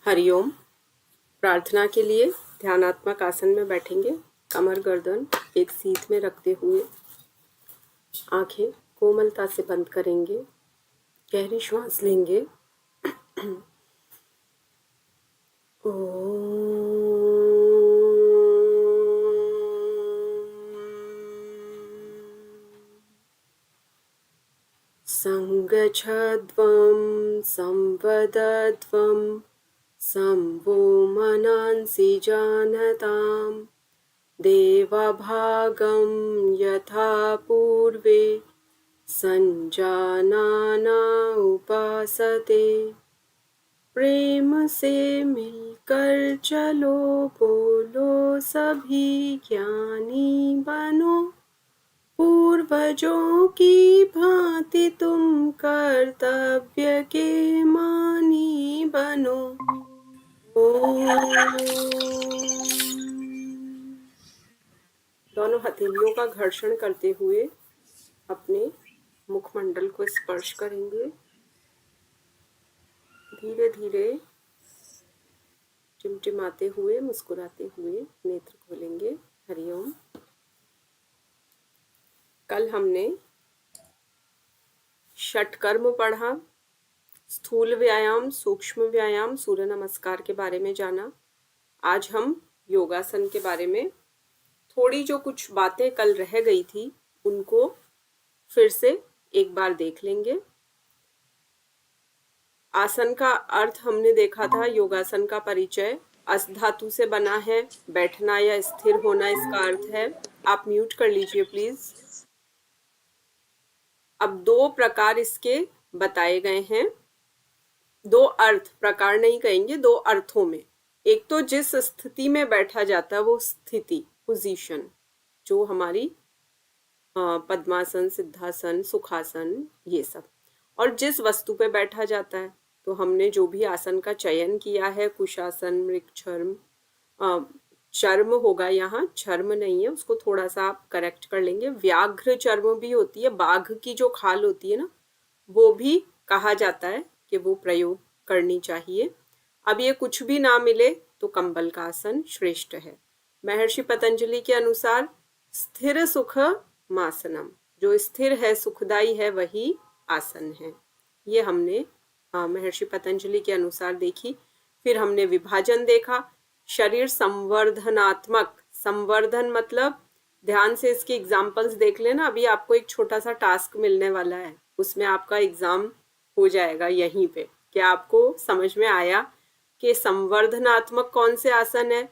हरिओम। प्रार्थना के लिए ध्यानात्मक आसन में बैठेंगे। कमर गर्दन एक सीध में रखते हुए आंखें कोमलता से बंद करेंगे। गहरी श्वास लेंगे। संगच्छध्वं संवदध्वं संवो मनांसि जानताम् देवभागं यथा पूर्वे संजानाना उपासते। प्रेम से मिलकर चलो, बोलो सभी ज्ञानी बनो। पूर्वजों की भांति तुम कर्तव्य के मानी बनो। दोनों हथेलियों का घर्षण करते हुए अपने मुखमंडल को स्पर्श करेंगे। धीरे धीरे टिमटिमाते हुए, मुस्कुराते हुए नेत्र खोलेंगे। हरिओम। कल हमने षटकर्म पढ़ा, स्थूल व्यायाम, सूक्ष्म व्यायाम, सूर्य नमस्कार के बारे में जाना। आज हम योगासन के बारे में थोड़ी जो कुछ बातें कल रह गई थी उनको फिर से एक बार देख लेंगे। आसन का अर्थ हमने देखा था। योगासन का परिचय अस धातु से बना है। बैठना या स्थिर होना इसका अर्थ है। आप म्यूट कर लीजिए प्लीज। अब दो प्रकार इसके बताए गए हैं। दो अर्थ, प्रकार नहीं कहेंगे, दो अर्थों में। एक तो जिस स्थिति में बैठा जाता है वो स्थिति, पोजीशन, जो हमारी पद्मासन, सिद्धासन, सुखासन, ये सब। और जिस वस्तु पे बैठा जाता है, तो हमने जो भी आसन का चयन किया है, कुशासन, मृगचर्म, चर्म होगा यहाँ, चर्म नहीं है, उसको थोड़ा सा आप करेक्ट कर लेंगे। व्याघ्र चर्म भी होती है, बाघ की जो खाल होती है ना, वो भी कहा जाता है कि वो प्रयोग करनी चाहिए। अब ये कुछ भी ना मिले तो कंबल का आसन श्रेष्ठ है। महर्षि पतंजलि के अनुसार स्थिर सुख मासनम, जो स्थिर है, सुखदाई है, वही आसन है। ये हमने महर्षि पतंजलि के अनुसार देखी। फिर हमने विभाजन देखा। शरीर संवर्धनात्मक, संवर्धन मतलब ध्यान से इसके एग्जाम्पल्स देख लेना। अभी आपको एक छोटा सा टास्क मिलने वाला है, उसमें आपका एग्जाम हो जाएगा यहीं पे। क्या आपको समझ में आया कि संवर्धनात्मक कौन से आसन है,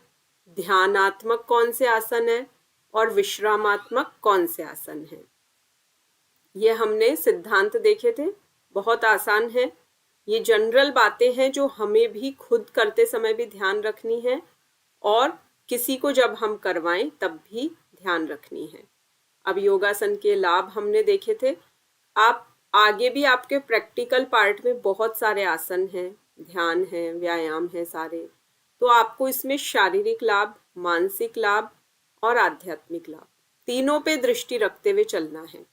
ध्यानात्मक कौन से आसन है और विश्रामात्मक कौन से आसन है? ये हमने सिद्धांत देखे थे। बहुत आसान है। ये जनरल बातें हैं जो हमें भी खुद करते समय भी ध्यान रखनी है और किसी को जब हम करवाएं तब भी ध्यान रखनी है। अब योगासन के लाभ हमने देखे थे। आप आगे भी आपके प्रैक्टिकल पार्ट में बहुत सारे आसन हैं, ध्यान है, व्यायाम है सारे। तो आपको इसमें शारीरिक लाभ, मानसिक लाभ और आध्यात्मिक लाभ, तीनों पे दृष्टि रखते हुए चलना है।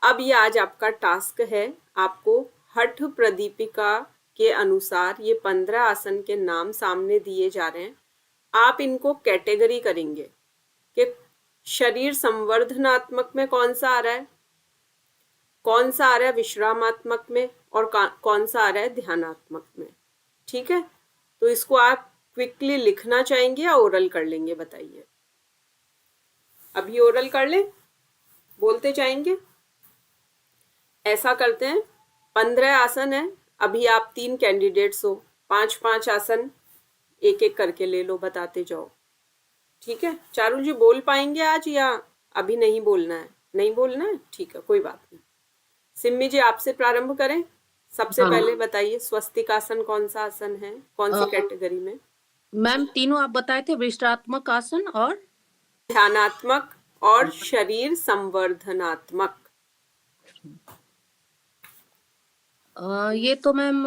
अब ये आज आपका टास्क है। आपको हठ प्रदीपिका के अनुसार ये 15 आसन के नाम सामने दिए जा रहे हैं। आप इनको कैटेगरी करेंगे कि शरीर संवर्धनात्मक में कौन सा आ रहा है, कौन सा आ रहा है विश्रामात्मक में, और कौन सा आ रहा है ध्यानात्मक में। ठीक है, तो इसको आप क्विकली लिखना चाहेंगे या ओरल कर लेंगे, बताइए। अभी ओरल कर ले, बोलते जाएंगे। ऐसा करते हैं, 15 आसन है। अभी आप 3 कैंडिडेट्स हो, 5-5 आसन एक एक करके ले लो, बताते जाओ। ठीक है, चारू जी बोल पाएंगे आज या अभी नहीं बोलना है? नहीं बोलना है, ठीक है, कोई बात नहीं। सिम्मी जी आपसे प्रारंभ करें। सबसे पहले बताइए, स्वस्तिक आसन कौन सा आसन है, कौन सी कैटेगरी में? मैम तीनों आप बताए थे, विश्रामात्मक आसन और ध्यानात्मक और शरीर संवर्धनात्मक। ये तो मैम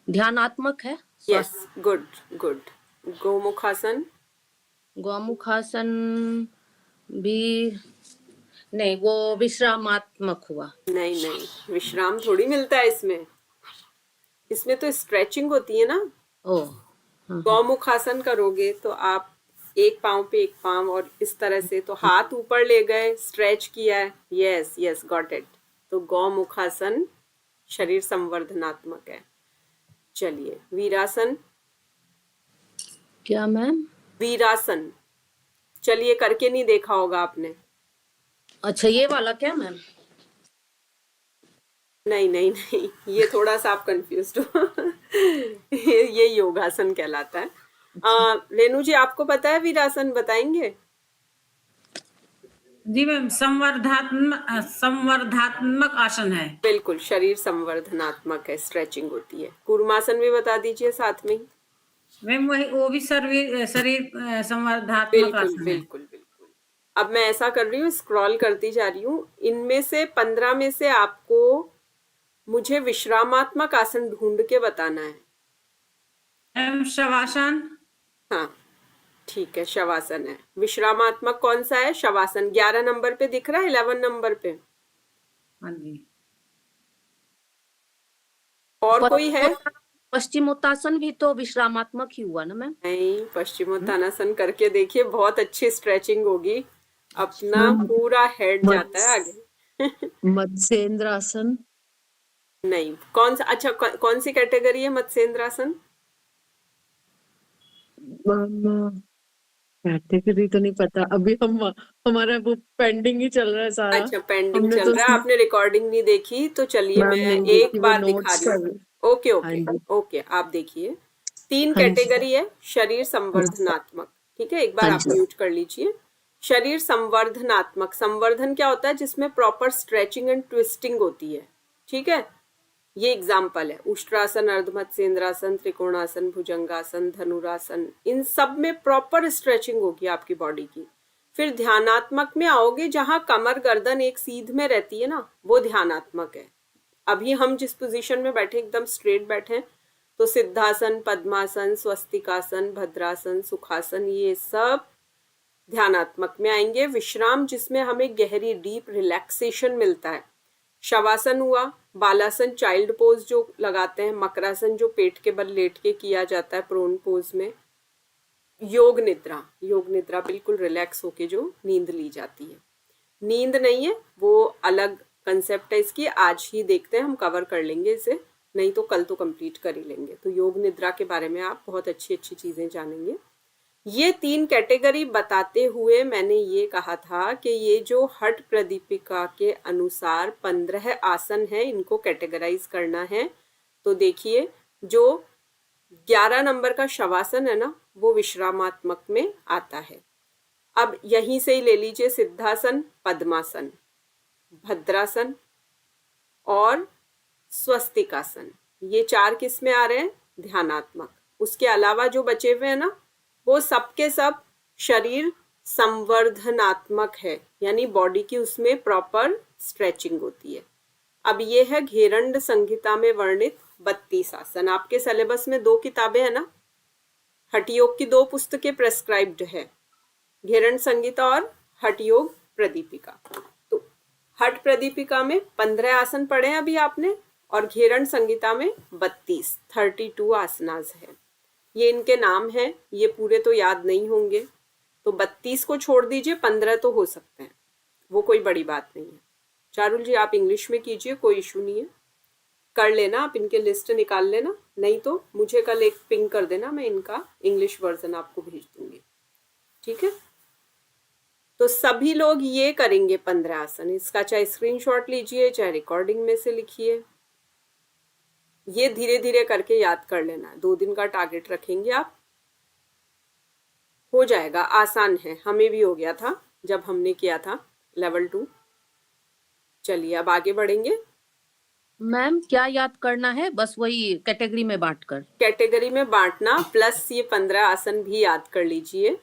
ध्यानात्मक है। Yes, good good. Gomukhasana? Gaumukhasana भी नहीं, वो विश्रामात्मक हुआ। नहीं नहीं, विश्राम थोड़ी मिलता है इसमें। इसमें तो स्ट्रेचिंग होती है ना। ओ हाँ हाँ गौमुखासन करोगे तो आप एक पाँव पे एक पाँव और इस तरह से, तो हाथ ऊपर ले गए, स्ट्रेच किया है, यस यस गॉट इट। तो गौमुखासन शरीर संवर्धनात्मक है। चलिए वीरासन। क्या मैम? वीरासन, चलिए करके नहीं देखा होगा आपने। अच्छा ये वाला क्या मैम? नहीं नहीं नहीं, ये थोड़ा सा आप कंफ्यूज हो। ये योगासन कहलाता है। रेनू जी आपको पता है वीरासन, बताएंगे? जी मैम, संवर्धात्मक आसन है। बिल्कुल, शरीर संवर्धनात्मक है, स्ट्रेचिंग होती है। कूर्मासन भी बता दीजिए साथ में ही। मैम वो भी शरीर संवर्धात्मक बिल्कुल आसन है। बिल्कुल बिल्कुल। अब मैं ऐसा कर रही हूँ, स्क्रॉल करती जा रही हूँ, इनमें से 15 में से आपको मुझे विश्रामात्मक आसन ढूंढ के बताना है। मैम शवासन। हाँ ठीक है, शवासन है। विश्रामात्मक कौन सा है? शवासन 11 नंबर पे दिख रहा है, 11 नंबर पे। हाँ जी। और कोई है? पश्चिमोत्तासन भी तो विश्रामात्मक ही हुआ ना मैम? नहीं, पश्चिमोत्तानासन करके देखिए, बहुत अच्छी स्ट्रेचिंग होगी, अपना पूरा हेड जाता है आगे। मत्स्येंद्रासन। नहीं, कौन सा? अच्छा, कौन सी कैटेगरी है मत्स्येंद्रासन? कैटेगरी तो नहीं पता अभी, हमारा वो पेंडिंग ही चल रहा है सारा। अच्छा, पेंडिंग हमने चल तो रहा है, आपने रिकॉर्डिंग नहीं देखी, तो चलिए मैम मैं नहीं एक देखी, वो बार दिखा नोट्स रही कर हूँ। रही। ओके हाँ ओके जी ओके, आप देखिए। 3 हाँ जी कैटेगरी है शरीर संवर्धनात्मक, ठीक है, एक बार हाँ आप जी म्यूट कर लीजिए। शरीर संवर्धनात्मक, संवर्धन क्या होता है? जिसमें प्रॉपर स्ट्रेचिंग एंड ट्विस्टिंग होती है, ठीक है। ये एग्जाम्पल है, उष्ट्रासन, अर्धमत्स्येंद्रासन, त्रिकोणासन, भुजंगासन, धनुरासन, इन सब में प्रॉपर स्ट्रेचिंग होगी आपकी बॉडी की। फिर ध्यानात्मक में आओगे, जहां कमर गर्दन एक सीध में रहती है ना, वो ध्यानात्मक है। अभी हम जिस पोजीशन में बैठे, एकदम स्ट्रेट बैठे, तो सिद्धासन, पद्मासन, स्वस्तिकासन, भद्रासन, सुखासन, ये सब ध्यानात्मक में आएंगे। विश्राम, जिसमें हमें गहरी डीप रिलैक्सेशन मिलता है। शवासन हुआ, बालासन चाइल्ड पोज जो लगाते हैं, मकरासन जो पेट के बल लेट के किया जाता है प्रोन पोज में। योग निद्रा, योग निद्रा बिल्कुल रिलैक्स होके जो नींद ली जाती है। नींद नहीं है, वो अलग कंसेप्ट है इसकी, आज ही देखते हैं, हम कवर कर लेंगे इसे, नहीं तो कल तो कंप्लीट कर ही लेंगे। तो योग निद्रा के बारे में आप बहुत अच्छी अच्छी चीजें जानेंगे। ये 3 कैटेगरी बताते हुए मैंने ये कहा था कि ये जो हठ प्रदीपिका के अनुसार 15 आसन है, इनको कैटेगराइज करना है। तो देखिए, जो 11 नंबर का शवासन है ना, वो विश्रामात्मक में आता है। अब यहीं से ही ले लीजिए, सिद्धासन, पद्मासन, भद्रासन और स्वस्तिकासन, ये 4 किस में आ रहे हैं? ध्यानात्मक। उसके अलावा जो बचे हुए हैं ना, वो सबके सब शरीर संवर्धनात्मक है, यानी बॉडी की उसमें प्रॉपर स्ट्रेचिंग होती है। अब ये है घेरंड संहिता में वर्णित 32 आसन। आपके सिलेबस में 2 किताबें है ना, हठयोग की 2 पुस्तकें प्रेस्क्राइब्ड है, घेरंड संहिता और हठयोग प्रदीपिका। तो हठ प्रदीपिका में 15 आसन पढ़े हैं अभी आपने, और घेरंड संहिता में 32 आसनास है। ये इनके नाम हैं, ये पूरे तो याद नहीं होंगे, तो 32 को छोड़ दीजिए, 15 तो हो सकते हैं, वो कोई बड़ी बात नहीं है। चारुल जी आप इंग्लिश में कीजिए, कोई इशू नहीं है, कर लेना, आप इनके लिस्ट निकाल लेना, नहीं तो मुझे कल एक पिंग कर देना, मैं इनका इंग्लिश वर्जन आपको भेज दूंगी, ठीक है। तो सभी लोग ये करेंगे 15 आसन, इसका चाहे स्क्रीनशॉट लीजिए, चाहे रिकॉर्डिंग में से लिखिए, ये धीरे धीरे करके याद कर लेना है। 2 दिन का टारगेट रखेंगे आप, हो जाएगा, आसान है, हमें भी हो गया था जब हमने किया था लेवल 2। चलिए अब आगे बढ़ेंगे। मैम क्या याद करना है? बस वही कैटेगरी में बांटकर। कैटेगरी में बांटना प्लस ये 15 आसन भी याद कर लीजिए,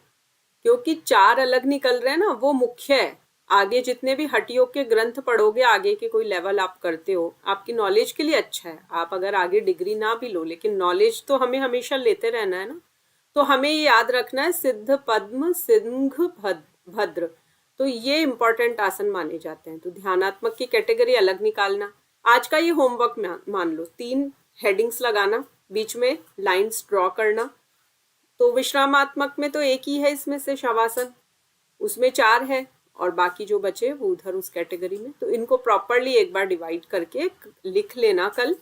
क्योंकि 4 अलग निकल रहे हैं ना, वो मुख्य है। आगे जितने भी हठयोग के ग्रंथ पढ़ोगे, आगे के कोई लेवल आप करते हो, आपकी नॉलेज के लिए अच्छा है। आप अगर आगे डिग्री ना भी लो, लेकिन नॉलेज तो हमें हमेशा लेते रहना है ना। तो हमें ये याद रखना है, सिद्ध, पद्म, सिंह, भद्र, तो ये इंपॉर्टेंट आसन माने जाते हैं। तो ध्यानात्मक की कैटेगरी अलग निकालना। आज का ये होमवर्क मान लो, 3 हेडिंग्स लगाना, बीच में लाइंस ड्रॉ करना। तो विश्रामात्मक में तो एक ही है इसमें से शवासन, उसमें 4 है और बाकी जो बचे वो उधर उस कैटेगरी में। तो इनको प्रॉपरली एक बार डिवाइड करके लिख लेना, कल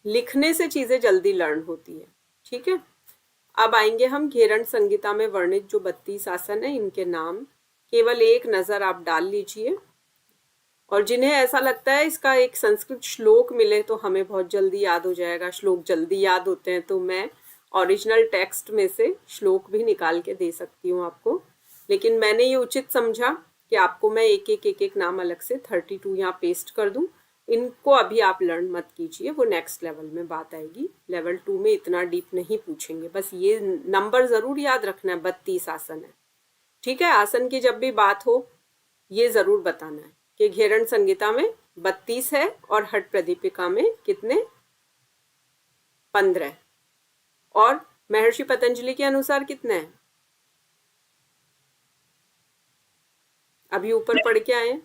लिखने से चीजें जल्दी लर्न होती है। ठीक है, अब आएंगे हम घेरण संहिता में वर्णित जो 32 आसन है, इनके नाम केवल एक नजर आप डाल लीजिए। और जिन्हें ऐसा लगता है इसका एक संस्कृत श्लोक मिले तो हमें बहुत जल्दी याद हो जाएगा, श्लोक जल्दी याद होते हैं, तो मैं ओरिजिनल टेक्स्ट में से श्लोक भी निकाल के दे सकती हूँ आपको, लेकिन मैंने ये उचित समझा कि आपको मैं एक एक नाम अलग से 32 यहाँ पेस्ट कर दूं। इनको अभी आप लर्न मत कीजिए, वो नेक्स्ट लेवल में बात आएगी। लेवल 2 में इतना डीप नहीं पूछेंगे, बस ये नंबर जरूर याद रखना है, 32 आसन है। ठीक है, आसन की जब भी बात हो ये जरूर बताना है कि घेरण संहिता में 32 है और हठ प्रदीपिका में कितने, 15, और महर्षि पतंजलि के अनुसार कितने हैं? अभी ऊपर पढ़ के आए।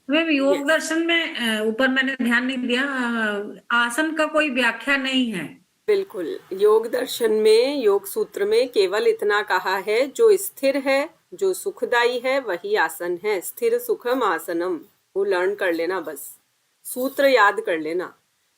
मैम योग दर्शन में ऊपर मैंने ध्यान नहीं दिया, आसन का कोई व्याख्या नहीं है। बिल्कुल, योग दर्शन में, योग सूत्र में केवल इतना कहा है, जो स्थिर है, जो सुखदाई है वही आसन है। स्थिर सुखम आसनम, वो लर्न कर लेना, बस सूत्र याद कर लेना।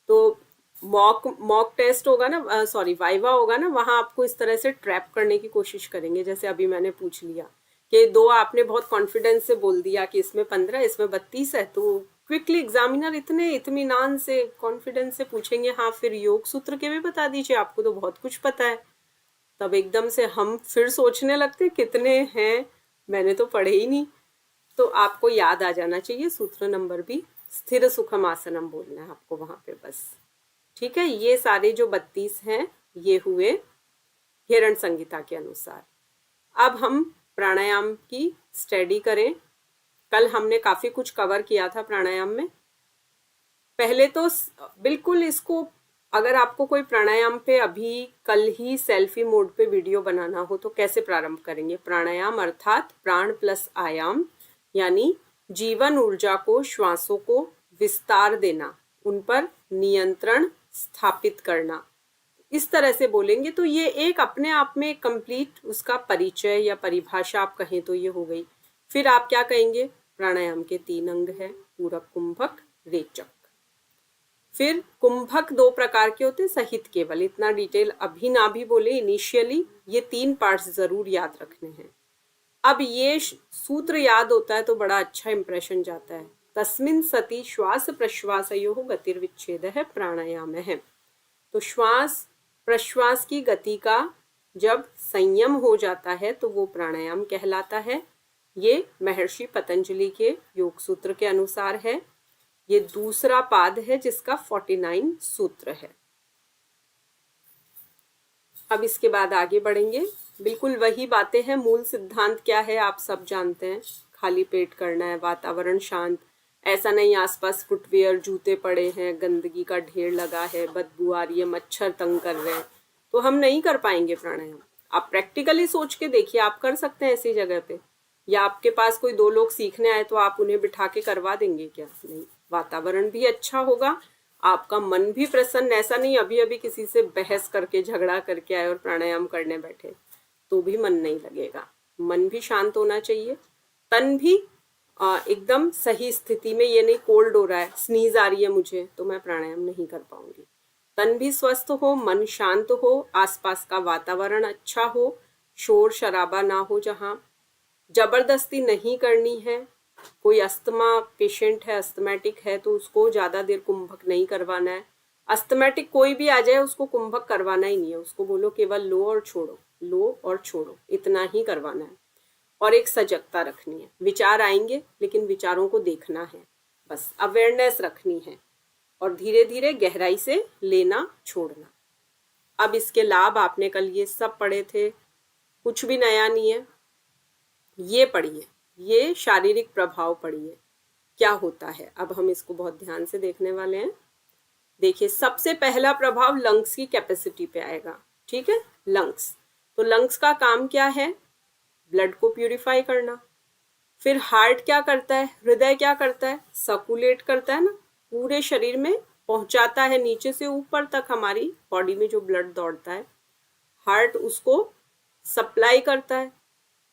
तो मॉक टेस्ट होगा ना, सॉरी वाइवा होगा ना, वहां आपको इस तरह से ट्रैप करने की कोशिश करेंगे। जैसे अभी मैंने पूछ लिया कि 2 आपने बहुत कॉन्फिडेंस से बोल दिया कि इसमें 15 इसमें 32 है, तो क्विकली एग्जामिनर इतने इत्मीनान से कॉन्फिडेंस से पूछेंगे हाँ फिर योग सूत्र के भी बता दीजिए, आपको तो बहुत कुछ पता है। तब एकदम से हम फिर सोचने लगते कितने हैं, मैंने तो पढ़े ही नहीं। तो आपको याद आ जाना चाहिए सूत्र नंबर भी, स्थिर सुखम आसनम बोलना है आपको वहां पे बस। ठीक है, ये सारे जो 32 हैं ये हुए घेरण संहिता के अनुसार। अब हम प्राणायाम की स्टडी करें। कल हमने काफी कुछ कवर किया था प्राणायाम में। पहले तो बिल्कुल इसको, अगर आपको कोई प्राणायाम पे अभी कल ही सेल्फी मोड पे वीडियो बनाना हो तो कैसे प्रारंभ करेंगे? प्राणायाम अर्थात प्राण प्लस आयाम, यानी जीवन ऊर्जा को, श्वासों को विस्तार देना, उन पर नियंत्रण स्थापित करना, इस तरह से बोलेंगे तो ये एक अपने आप में कंप्लीट उसका परिचय या परिभाषा आप कहें तो ये हो गई। फिर आप क्या कहेंगे? प्राणायाम के 3 अंग है, पूरक, कुंभक, रेचक। फिर कुंभक 2 प्रकार के होते, सहित केवल, इतना डिटेल अभी ना भी बोले इनिशियली, ये 3 पार्ट्स जरूर याद रखने हैं। अब ये सूत्र याद होता है तो बड़ा अच्छा इंप्रेशन जाता है। तस्मिन् सति श्वास प्रश्वासयोः गतिर्विच्छेदः प्राणायामः। तो श्वास प्रश्वास की गति का जब संयम हो जाता है तो वो प्राणायाम कहलाता है। ये महर्षि पतंजलि के योग सूत्र के अनुसार है। ये दूसरा पाद है जिसका 49 सूत्र है। अब इसके बाद आगे बढ़ेंगे। बिल्कुल वही बातें हैं, मूल सिद्धांत क्या है आप सब जानते हैं। खाली पेट करना है, वातावरण शांत, ऐसा नहीं आसपास फुटवेयर जूते पड़े हैं, गंदगी का ढेर लगा है, बदबू आ रही है, मच्छर तंग कर रहे हैं, तो हम नहीं कर पाएंगे प्राणायाम। आप प्रैक्टिकली सोच के देखिए, आप कर सकते हैं ऐसी जगह पे, या आपके पास कोई 2 लोग सीखने आए तो आप उन्हें बिठा के करवा देंगे क्या? नहीं। वातावरण भी अच्छा होगा, आपका मन भी प्रसन्न, ऐसा नहीं अभी अभी किसी से बहस करके झगड़ा करके आए और प्राणायाम करने बैठे तो भी मन नहीं लगेगा। मन भी शांत होना चाहिए, तन भी एकदम सही स्थिति में, ये नहीं कोल्ड हो रहा है, स्नीज आ रही है मुझे तो मैं प्राणायाम नहीं कर पाऊंगी। तन भी स्वस्थ हो, मन शांत हो, आसपास का वातावरण अच्छा हो, शोर शराबा ना हो, जहाँ जबरदस्ती नहीं करनी है। कोई अस्थमा पेशेंट है, अस्थमैटिक है, तो उसको ज्यादा देर कुंभक नहीं करवाना है। अस्थमैटिक कोई भी आ जाए उसको कुंभक करवाना ही नहीं है, उसको बोलो केवल लो और छोड़ो, लो और छोड़ो, इतना ही करवाना है। और एक सजगता रखनी है, विचार आएंगे लेकिन विचारों को देखना है, बस अवेयरनेस रखनी है और धीरे धीरे गहराई से लेना छोड़ना। अब इसके लाभ आपने कल ये सब पढ़े थे, कुछ भी नया नहीं है। ये पढ़िए, ये शारीरिक प्रभाव पढ़िए क्या होता है। अब हम इसको बहुत ध्यान से देखने वाले हैं। देखिए, सबसे पहला प्रभाव लंग्स की कैपेसिटी पे आएगा। ठीक है, लंग्स, तो लंग्स का काम क्या है? ब्लड को प्यूरिफाई करना। फिर हार्ट क्या करता है? हृदय क्या करता है? सर्कुलेट करता है ना, पूरे शरीर में पहुंचाता है नीचे से ऊपर तक, हमारी बॉडी में जो ब्लड दौड़ता है, हार्ट उसको सप्लाई करता है।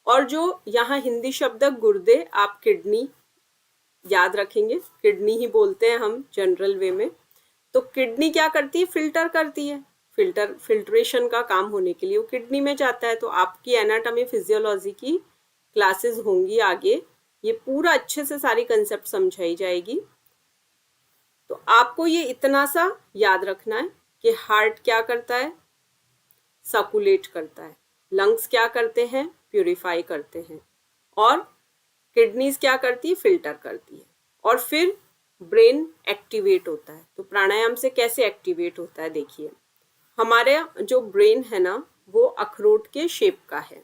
और जो यहाँ हिंदी शब्द है गुर्दे, आप किडनी याद रखेंगे, किडनी ही बोलते हैं हम जनरल वे में। तो किडनी क्या करती है? फिल्टर करती है। फिल्ट्रेशन का काम होने के लिए वो किडनी में जाता है। तो आपकी एनाटॉमी फिजियोलॉजी की क्लासेस होंगी आगे, ये पूरा अच्छे से सारी कंसेप्ट समझाई जाएगी। तो आपको ये इतना सा याद रखना है कि हार्ट क्या करता है? सर्कुलेट करता है। लंग्स क्या करते हैं? प्यूरिफाई करते हैं। और किडनीज क्या करती है? फिल्टर करती है। और फिर ब्रेन एक्टिवेट होता है। तो प्राणायाम से कैसे एक्टिवेट होता है? देखिए, हमारे जो ब्रेन है ना, वो अखरोट के शेप का है,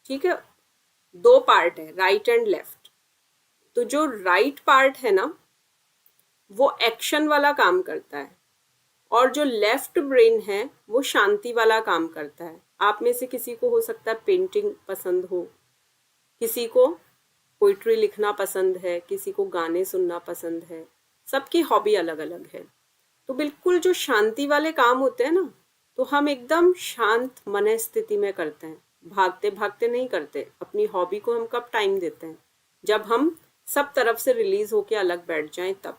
ठीक है। 2 पार्ट है, राइट एंड लेफ्ट। तो जो राइट पार्ट है ना, वो एक्शन वाला काम करता है, और जो लेफ्ट ब्रेन है वो शांति वाला काम करता है। आप में से किसी को हो सकता है पेंटिंग पसंद हो, किसी को पोइट्री लिखना पसंद है, किसी को गाने सुनना पसंद है, सबकी हॉबी अलग अलग है। तो बिल्कुल जो शांति वाले काम होते हैं ना, तो हम एकदम शांत मन स्थिति में करते हैं, भागते भागते नहीं करते। अपनी हॉबी को हम कब टाइम देते हैं? जब हम सब तरफ से रिलीज होके अलग बैठ जाएं तब,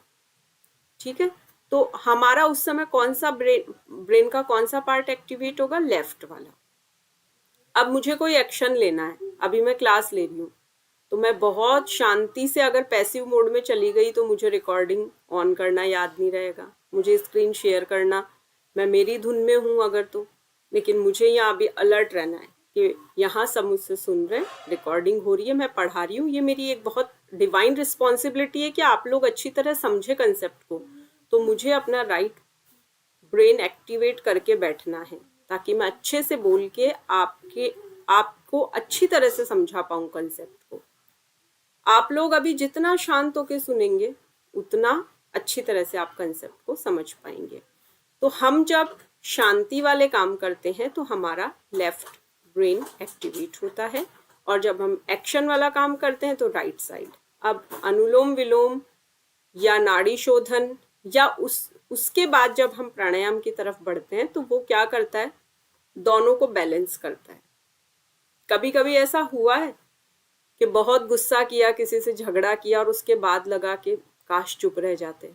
ठीक है। तो हमारा उस समय कौन सा ब्रेन का कौन सा पार्ट एक्टिवेट होगा? लेफ्ट वाला। अब मुझे कोई एक्शन लेना है, अभी मैं क्लास ले रही हूँ, तो मैं बहुत शांति से अगर पैसिव मोड में चली गई तो मुझे रिकॉर्डिंग ऑन करना याद नहीं रहेगा, मुझे स्क्रीन शेयर करना, मैं मेरी धुन में हूँ अगर तो, लेकिन मुझे यहाँ अभी अलर्ट रहना है कि यहाँ सब मुझसे सुन रहे हैं, रिकॉर्डिंग हो रही है, मैं पढ़ा रही हूँ। ये मेरी एक बहुत डिवाइन रिस्पॉन्सिबिलिटी है कि आप लोग अच्छी तरह समझे कंसेप्ट को। तो मुझे अपना राइट ब्रेन एक्टिवेट करके बैठना है, ताकि मैं अच्छे से बोल के आपको अच्छी तरह से समझा पाऊँ कंसेप्ट को। आप लोग अभी जितना शांत होके सुनेंगे, उतना अच्छी तरह से आप कंसेप्ट को समझ पाएंगे। तो हम जब शांति वाले काम करते हैं तो हमारा लेफ्ट ब्रेन एक्टिवेट होता है, और जब हम एक्शन वाला काम करते हैं तो राइट साइड। अब अनुलोम विलोम या नाड़ी शोधन या उसके बाद जब हम प्राणायाम की तरफ बढ़ते हैं तो वो क्या करता है? दोनों को बैलेंस करता है। कभी कभी ऐसा हुआ है कि बहुत गुस्सा किया, किसी से झगड़ा किया, और उसके बाद लगा कि काश चुप रह जाते,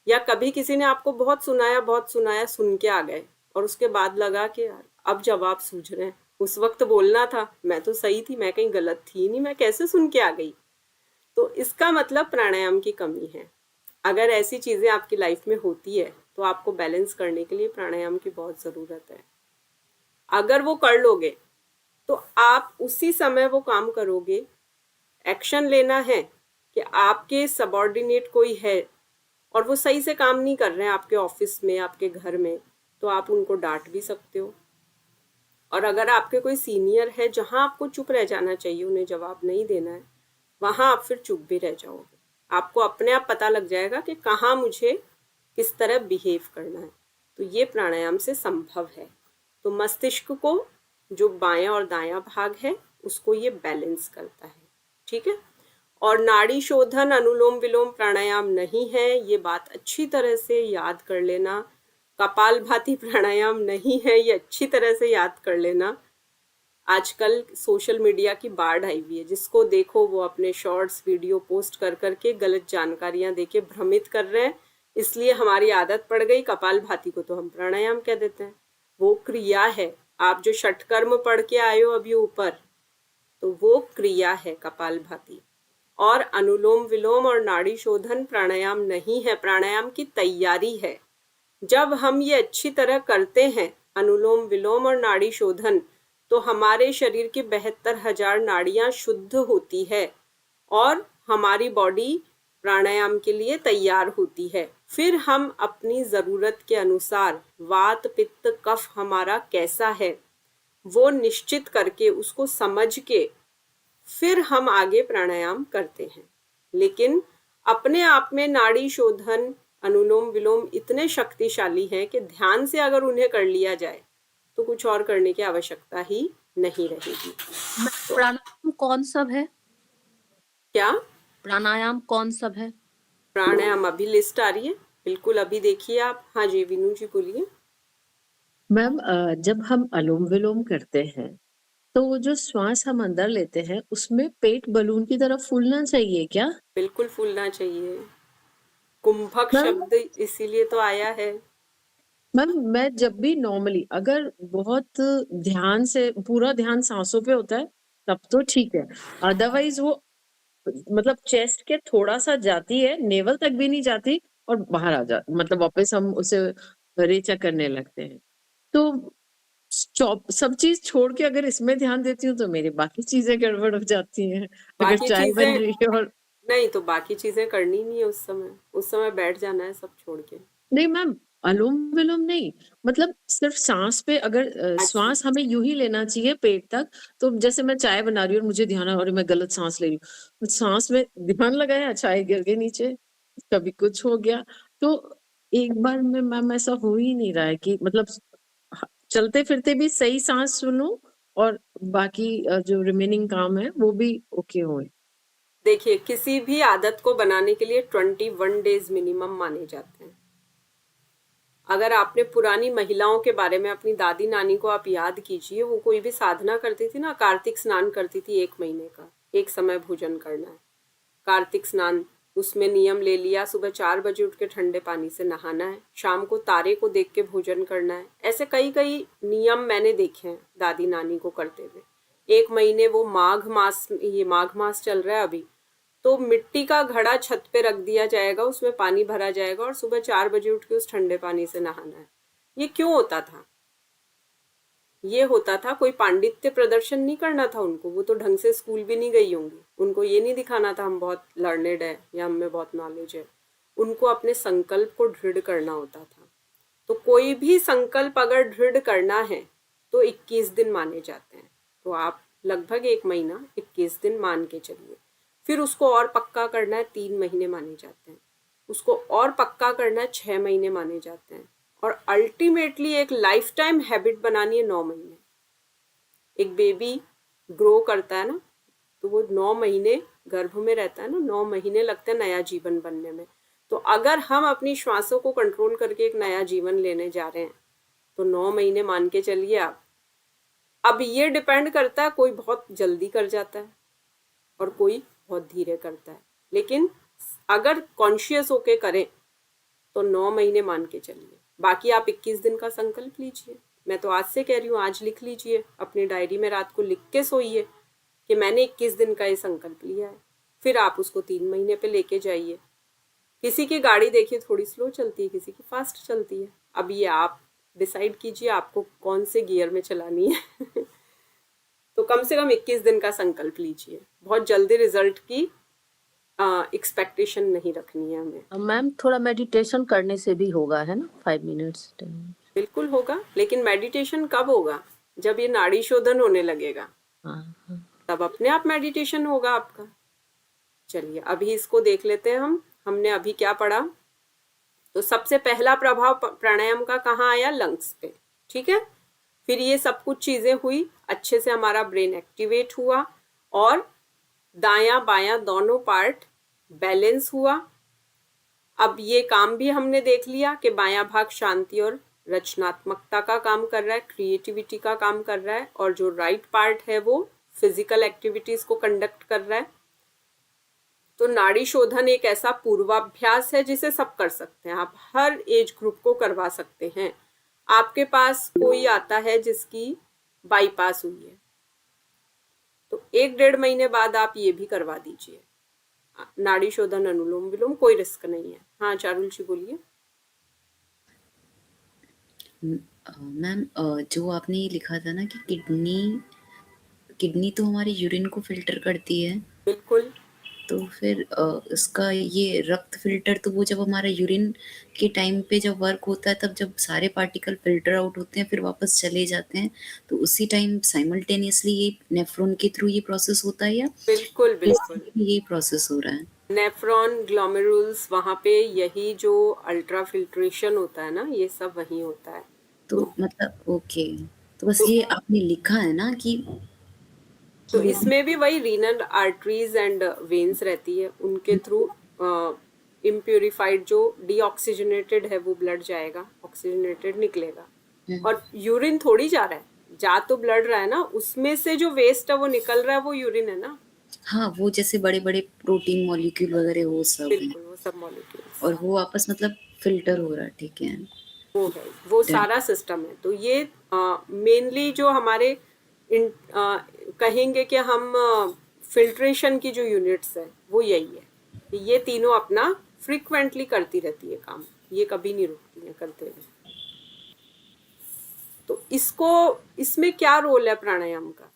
या कभी किसी ने आपको बहुत सुनाया सुन के आ गए, और उसके बाद लगा कि यार अब जवाब सूझ रहे हैं, उस वक्त बोलना था, मैं तो सही थी, मैं कहीं गलत थी नहीं, मैं कैसे सुन के आ गई। तो इसका मतलब प्राणायाम की कमी है। अगर ऐसी चीजें आपकी लाइफ में होती है तो आपको बैलेंस करने के लिए प्राणायाम की बहुत जरूरत है। अगर वो कर लोगे तो आप उसी समय वो काम करोगे। एक्शन लेना है कि आपके सबऑर्डिनेट कोई है और वो सही से काम नहीं कर रहे हैं आपके ऑफिस में, आपके घर में, तो आप उनको डांट भी सकते हो। और अगर आपके कोई सीनियर है जहां आपको चुप रह जाना चाहिए, उन्हें जवाब नहीं देना है, वहां आप फिर चुप भी रह जाओगे। आपको अपने आप पता लग जाएगा कि कहाँ मुझे किस तरह बिहेव करना है। तो ये प्राणायाम से संभव है। तो मस्तिष्क को जो बायां और दायां भाग है उसको ये बैलेंस करता है, ठीक है। और नाड़ी शोधन अनुलोम विलोम प्राणायाम नहीं है, ये बात अच्छी तरह से याद कर लेना। कपालभाति प्राणायाम नहीं है, ये अच्छी तरह से याद कर लेना। आजकल सोशल मीडिया की बाढ़ आई हुई है, जिसको देखो वो अपने शॉर्ट्स वीडियो पोस्ट कर करके गलत जानकारियां देके भ्रमित कर रहे हैं। इसलिए हमारी आदत पड़ गई, कपालभाति को तो हम प्राणायाम कह देते हैं। वो क्रिया है। आप जो षटकर्म पढ़ के आए हो अभी ऊपर, तो वो क्रिया है कपालभाति। और अनुलोम विलोम और नाड़ी शोधन प्राणायाम नहीं है, प्राणायाम की तैयारी है। जब हम ये अच्छी तरह करते हैं अनुलोम विलोम और नाड़ी शोधन, तो हमारे शरीर की 72,000 नाड़ियां शुद्ध होती है और हमारी बॉडी प्राणायाम के लिए तैयार होती है। फिर हम अपनी जरूरत के अनुसार वात पित्त कफ हमारा कैसा है वो निश्चित करके, उसको समझ के फिर हम आगे प्राणायाम करते हैं। लेकिन अपने आप में नाड़ी शोधन अनुलोम विलोम इतने शक्तिशाली हैं कि ध्यान से अगर उन्हें कर लिया जाए तो कुछ और करने की आवश्यकता ही नहीं रहेगी। प्राणायाम कौन सब है? क्या प्राणायाम कौन सब है? प्राणायाम अभी लिस्ट आ रही है, बिल्कुल अभी देखिए आप। हाँ जी विनू जी बोलिए। मैम जब हम अनुलोम विलोम करते हैं तो वो जो श्वास हम अंदर लेते हैं उसमें पेट बलून की तरफ फूलना चाहिए क्या? बिल्कुल फूलना चाहिए। कुंभक मैम शब्द इसीलिए तो आया है। मैम मैं जब भी नॉर्मली अगर बहुत ध्यान से पूरा ध्यान सांसों पे होता है तब तो ठीक है, अदरवाइज वो मतलब चेस्ट के थोड़ा सा जाती है, नेवल तक भी नहीं जाती और बाहर आ जा मतलब वापस हम उसे रेचक करने लगते हैं। तो सब चीज छोड़ के अगर इसमें ध्यान देती हूँ तो मेरी बाकी चीजें गड़बड़ हो जाती हैं। अगर बाकी चाय बन चीजें रही है और नहीं तो बाकी चीजें करनी नहीं है उस समय बैठ जाना है सब छोड़ के। नहीं मैम, अनुलोम विलोम नहीं, मतलब सिर्फ सांस पे अगर अच्छा श्वास हमें यूं ही लेना चाहिए पेट तक। तो जैसे मैं चाय बना रही हूँ और मुझे ध्यान है और मैं गलत सांस ले रही हूँ, सांस में ध्यान लगाया, चाय गिर गई नीचे, कभी कुछ हो गया। तो एक बार में मैम ऐसा हो ही नहीं रहा है कि मतलब चलते फिरते भी सही सांस सुनूं और बाकी जो रिमेनिंग काम है वो भी ओके होए। देखिए, किसी भी आदत को बनाने के लिए 21 डेज मिनिमम माने जाते हैं। अगर आपने पुरानी महिलाओं के बारे में अपनी दादी नानी को आप याद कीजिए, वो कोई भी साधना करती थी ना, कार्तिक स्नान करती थी 1 महीने का, एक समय भोजन करना है, कार्तिक स्नान, उसमें नियम ले लिया, सुबह 4 बजे उठ के ठंडे पानी से नहाना है, शाम को तारे को देख के भोजन करना है। ऐसे कई कई नियम मैंने देखे हैं दादी नानी को करते हुए। 1 महीने वो माघ मास चल रहा है अभी, तो मिट्टी का घड़ा छत पे रख दिया जाएगा, उसमें पानी भरा जाएगा और सुबह 4 बजे उठ के उस ठंडे पानी से नहाना है। ये क्यों होता था? ये होता था, कोई पांडित्य प्रदर्शन नहीं करना था उनको, वो तो ढंग से स्कूल भी नहीं गई होंगी, उनको ये नहीं दिखाना था हम बहुत लर्नेड है या हमें बहुत नॉलेज है। उनको अपने संकल्प को दृढ़ करना होता था। तो कोई भी संकल्प अगर दृढ़ करना है तो 21 दिन माने जाते हैं। तो आप लगभग 1 महीना 21 दिन मान के चलिए। फिर उसको और पक्का करना है, 3 महीने माने जाते हैं। उसको और पक्का करना है, 6 महीने माने जाते हैं। और अल्टीमेटली एक लाइफ टाइम हैबिट बनानी है 9 महीने। एक बेबी ग्रो करता है ना, तो वो 9 महीने गर्भ में रहता है ना, 9 महीने लगते हैं नया जीवन बनने में। तो अगर हम अपनी श्वासों को कंट्रोल करके एक नया जीवन लेने जा रहे हैं तो 9 महीने मान के चलिए आप। अब ये डिपेंड करता है, कोई बहुत जल्दी कर जाता है और कोई बहुत धीरे करता है, लेकिन अगर कॉन्शियस होके करें तो 9 महीने मान के चलिए। बाकी आप 21 दिन का संकल्प लीजिए। मैं तो आज से कह रही हूँ, आज लिख लीजिए अपनी डायरी में, रात को लिख के सोइए कि मैंने 21 दिन का ये संकल्प लिया है। फिर आप उसको 3 महीने पे लेके जाइए। किसी की गाड़ी देखिए थोड़ी स्लो चलती है, किसी की फास्ट चलती है। अब ये आप डिसाइड कीजिए आपको कौन से गियर में चलानी है। तो कम से कम 21 दिन का संकल्प लीजिए। बहुत जल्दी रिजल्ट की एक्सपेक्टेशन नहीं रखनी है हमें। मैम थोड़ा मेडिटेशन करने से भी होगा, है ना, 5 मिनट्स 10 मिनट्स। बिल्कुल होगा, लेकिन मेडिटेशन कब होगा? जब ये नाड़ी शोधन होने लगेगा, हाँ। तब अपने आप मेडिटेशन होगा आपका। चलिए अभी इसको देख लेते हैं हम। हमने अभी क्या पढ़ा? तो सबसे पहला प्रभाव प्राणायाम का कहाँ आया? लंग्स पे, ठीक है। फिर ये सब कुछ चीजें हुई, अच्छे से हमारा ब्रेन एक्टिवेट हुआ और दायां बायां दोनों पार्ट बैलेंस हुआ। अब ये काम भी हमने देख लिया कि बायां भाग शांति और रचनात्मकता का काम कर रहा है, क्रिएटिविटी का काम कर रहा है, और जो राइट पार्ट है वो फिजिकल एक्टिविटीज को कंडक्ट कर रहा है। तो नाड़ी शोधन एक ऐसा पूर्वाभ्यास है जिसे सब कर सकते हैं, आप हर एज ग्रुप को करवा सकते हैं। आपके पास कोई आता है जिसकी बाईपास हुई है, तो 1-1.5 महीने बाद आप ये भी करवा दीजिए, नाड़ी शोधन अनुलोम विलोम, कोई रिस्क नहीं है। हाँ चारुल जी बोलिए। मैम जो आपने ये लिखा था ना कि किडनी तो हमारी यूरिन को फिल्टर करती है, बिल्कुल। तो फिर इसका ये रक्त फिल्टर, तो वो जब हमारा यूरिन के टाइम पे जब वर्क होता है, तब जब सारे पार्टिकल फिल्टर आउट होते हैं फिर वापस चले जाते हैं, तो उसी टाइम साइमल्टेनियसली ये नेफ्रॉन के थ्रू ये प्रोसेस होता है या बिल्कुल बिल्कुल यही प्रोसेस हो रहा है? नेफ्रॉन ग्लोमेरुल्स, वहां पे यही जो अल्ट्रा फिल्ट्रेशन होता है ना, ये सब वहीं होता है। तो मतलब ओके, तो बस तो, ये आपने लिखा है ना कि इसमें भी वही रीनल आर्टरीज एंड वेन्स रहती है, उनके थ्रू इम्प्यूरिफाइड जो डीऑक्सीजनेटेड है वो ब्लड जाएगा, ऑक्सीजनेटेड निकलेगा। और यूरिन थोड़ी जा रहा है, जा तो ब्लड रहा है ना, उसमें से जो वेस्ट है वो निकल रहा है, वो यूरिन है ना। हाँ, वो जैसे बड़े बड़े प्रोटीन मॉलिक्यूल वगैरह वो सब है, बिल्कुल, वो सब मॉलिक्यूल्स और वो आपस मतलब फिल्टर हो रहा है, ठीक है। वो है, वो सारा सिस्टम है। तो ये मेनली जो हमारे कहेंगे कि हम फिल्ट्रेशन की जो यूनिट्स है वो यही है कि ये तीनों अपना फ्रिक्वेंटली करती रहती है काम, ये कभी नहीं रुकती है करते हुए। तो इसमें क्या रोल है प्राणायाम का?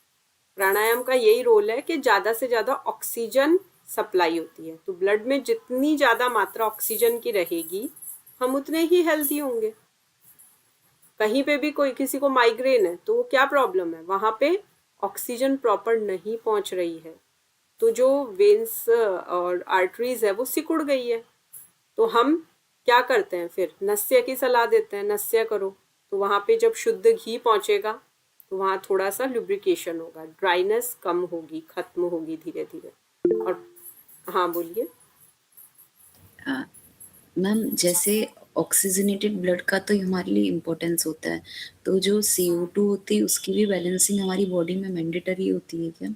प्राणायाम का यही रोल है कि ज्यादा से ज्यादा ऑक्सीजन सप्लाई होती है। तो ब्लड में जितनी ज्यादा मात्रा ऑक्सीजन की रहेगी, हम उतने ही हेल्थी होंगे। कहीं पे भी कोई किसी को माइग्रेन है तो क्या प्रॉब्लम है, वहां पे ऑक्सीजन प्रॉपर नहीं पहुंच रही है, तो जो वेन्स और आर्टरीज है वो सिकुड़ गई है। तो हम क्या करते हैं फिर, नस्य की सलाह देते हैं, नस्य करो। तो वहां पे जब शुद्ध घी पहुंचेगा तो वहां थोड़ा सा लुब्रिकेशन होगा, ड्राइनेस कम होगी, खत्म होगी धीरे धीरे। और हाँ बोलिए। मैम जैसे ऑक्सीजनेटेड ब्लड का तो हमारे लिए इम्पोर्टेंस होता है, तो जो CO2 होती है उसकी भी बैलेंसिंग हमारी बॉडी में मैंडेटरी होती है क्या?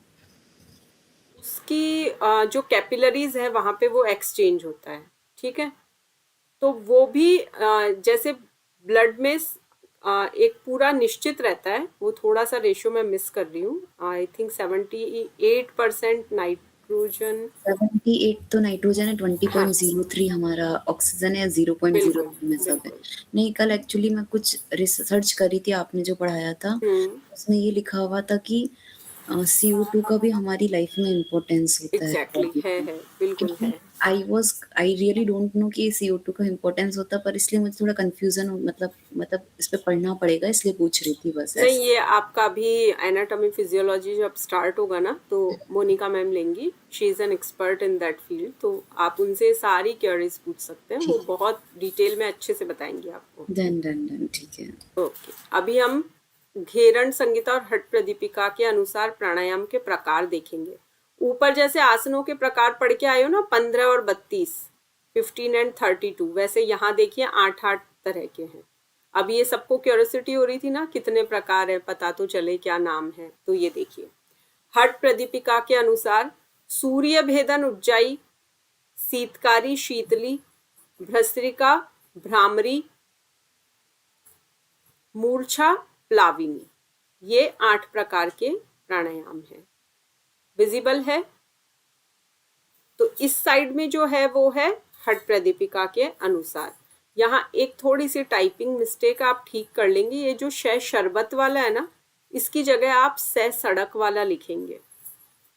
उसकी जो कैपिलरीज है वहां पे वो एक्सचेंज होता है, ठीक है। तो वो भी जैसे ब्लड में एक पूरा निश्चित रहता है, वो थोड़ा सा रेशियो में मिस कर रही हूँ, आई थिंक 78% नाइट्रोजन, 78 तो नाइट्रोजन है, 20.03 हमारा ऑक्सीजन है, 0.03 में सब है। बिल्कुल। नहीं, कल एक्चुअली मैं कुछ रिसर्च कर रही थी, आपने जो पढ़ाया था उसमें ये लिखा हुआ था कि CO2 का भी हमारी लाइफ में इम्पोर्टेंस होता है। एग्जैक्टली है, बिल्कुल है। आई रियली डोंट नो कि CO2 का इम्पोर्टेंस होता है, पर इसलिए मुझे थोड़ा कंफ्यूजन मतलब इस पे पढ़ना पड़ेगा, इसलिए पूछ रही थी बस। नहीं, ये आपका भी एनाटॉमी फिजियोलॉजी जब स्टार्ट होगा ना तो मोनिका मैम लेंगी, she is an expert in that field, तो आप उनसे सारी क्वेरीज पूछ सकते हैं, वो बहुत डिटेल में अच्छे से बताएंगी आपको। डन ठीक है। ओके, अभी हम घेरण संहिता और हठ प्रदीपिका के अनुसार प्राणायाम के प्रकार देखेंगे। ऊपर जैसे आसनों के प्रकार पढ़ के आए हो ना, 15 और 32, 15 एंड 32, वैसे यहाँ देखिए 8 तरह के हैं। अब ये सबको क्यूरियोसिटी हो रही थी ना, कितने प्रकार है, पता तो चले क्या नाम है। तो ये देखिए, हठ प्रदीपिका के अनुसार सूर्य भेदन उज्जाई, शीतकारी शीतली, भ्रसरिका भ्रामरी, मूर्छा प्लाविनी, ये 8 प्रकार के प्राणायाम है। विजिबल है? तो इस साइड में जो है वो है हठ प्रदीपिका के अनुसार। यहाँ एक थोड़ी सी टाइपिंग मिस्टेक आप ठीक कर लेंगे, ये जो शय शरबत वाला है ना, इसकी जगह आप सह सड़क वाला लिखेंगे,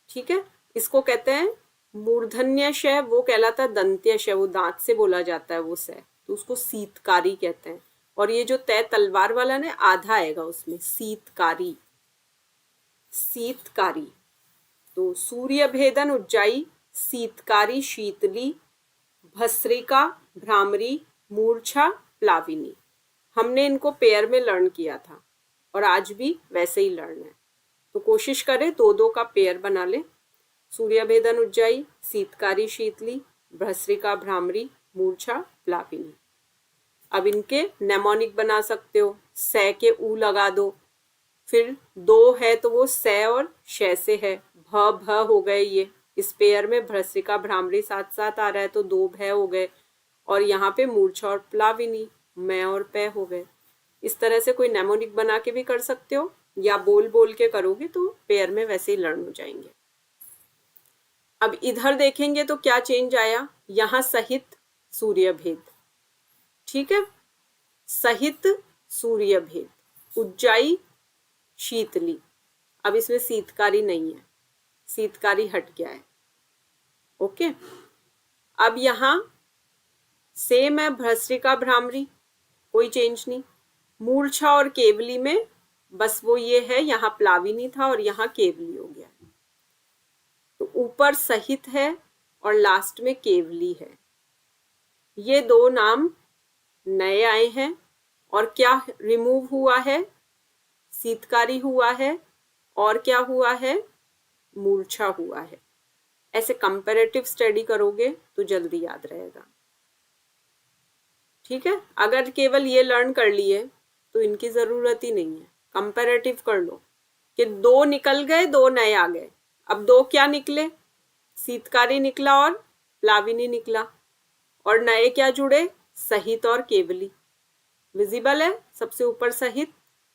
ठीक है। इसको कहते हैं मूर्धन्य शय, वो कहलाता है दंत्य शय, वो दांत से बोला जाता है वो सह, तो उसको शीतकारी कहते हैं। और ये जो तय तलवार वाला ना, आधा आएगा उसमें, शीतकारी, शीतकारी। तो सूर्य भेदन उज्जाई, शीतकारी शीतली, भस्त्रिका भ्रामरी, मूर्छा प्लाविनी। हमने इनको पेयर में लर्न किया था और आज भी वैसे ही लर्न है, तो कोशिश करें 2-2 का पेयर बना ले। सूर्य भेदन उज्जाई, शीतकारी शीतली, भस्त्रिका भ्रामरी, मूर्छा प्लाविनी। अब इनके नेमोनिक बना सकते हो, स के ऊ लगा दो, फिर 2 है तो वो स और श से है, भ हो गए ये, इस पेयर में भ्रसरिका भ्रामरी साथ साथ आ रहा है तो 2 भ हो गए, और यहाँ पे मूर्छा और प्लाविनी मैं और प हो गए। इस तरह से कोई नेमोनिक बना के भी कर सकते हो, या बोल बोल के करोगे तो पेयर में वैसे ही लर्न हो जाएंगे। अब इधर देखेंगे तो क्या चेंज आया, यहाँ सहित सूर्य भेद, ठीक है, सहित सूर्य भेद, उज्जाई शीतली। अब इसमें शीतकारी नहीं है, शीतकारी हट गया है, ओके। अब यहाँ सेम है भ्रसरिका भ्रामरी, कोई चेंज नहीं। मूर्छा और केवली में बस वो ये है, यहाँ प्लाविनी था और यहाँ केवली हो गया। तो ऊपर सहित है और लास्ट में केवली है, ये 2 नाम नए आए हैं। और क्या रिमूव हुआ है, शीतकारी हुआ है, और क्या हुआ है, मूर्छा हुआ है। ऐसे कंपैरेटिव स्टडी करोगे तो जल्दी याद रहेगा। ठीक है, अगर केवल ये लर्न कर लिए तो इनकी जरूरत ही नहीं है। कंपैरेटिव कर लो कि 2 निकल गए, 2 नए आ गए। अब 2 क्या निकले? शीतकारी निकला और प्लाविनी निकला। और नए क्या जुड़े? सहित और केवली। विजिबल है? सबसे ऊपर सहित,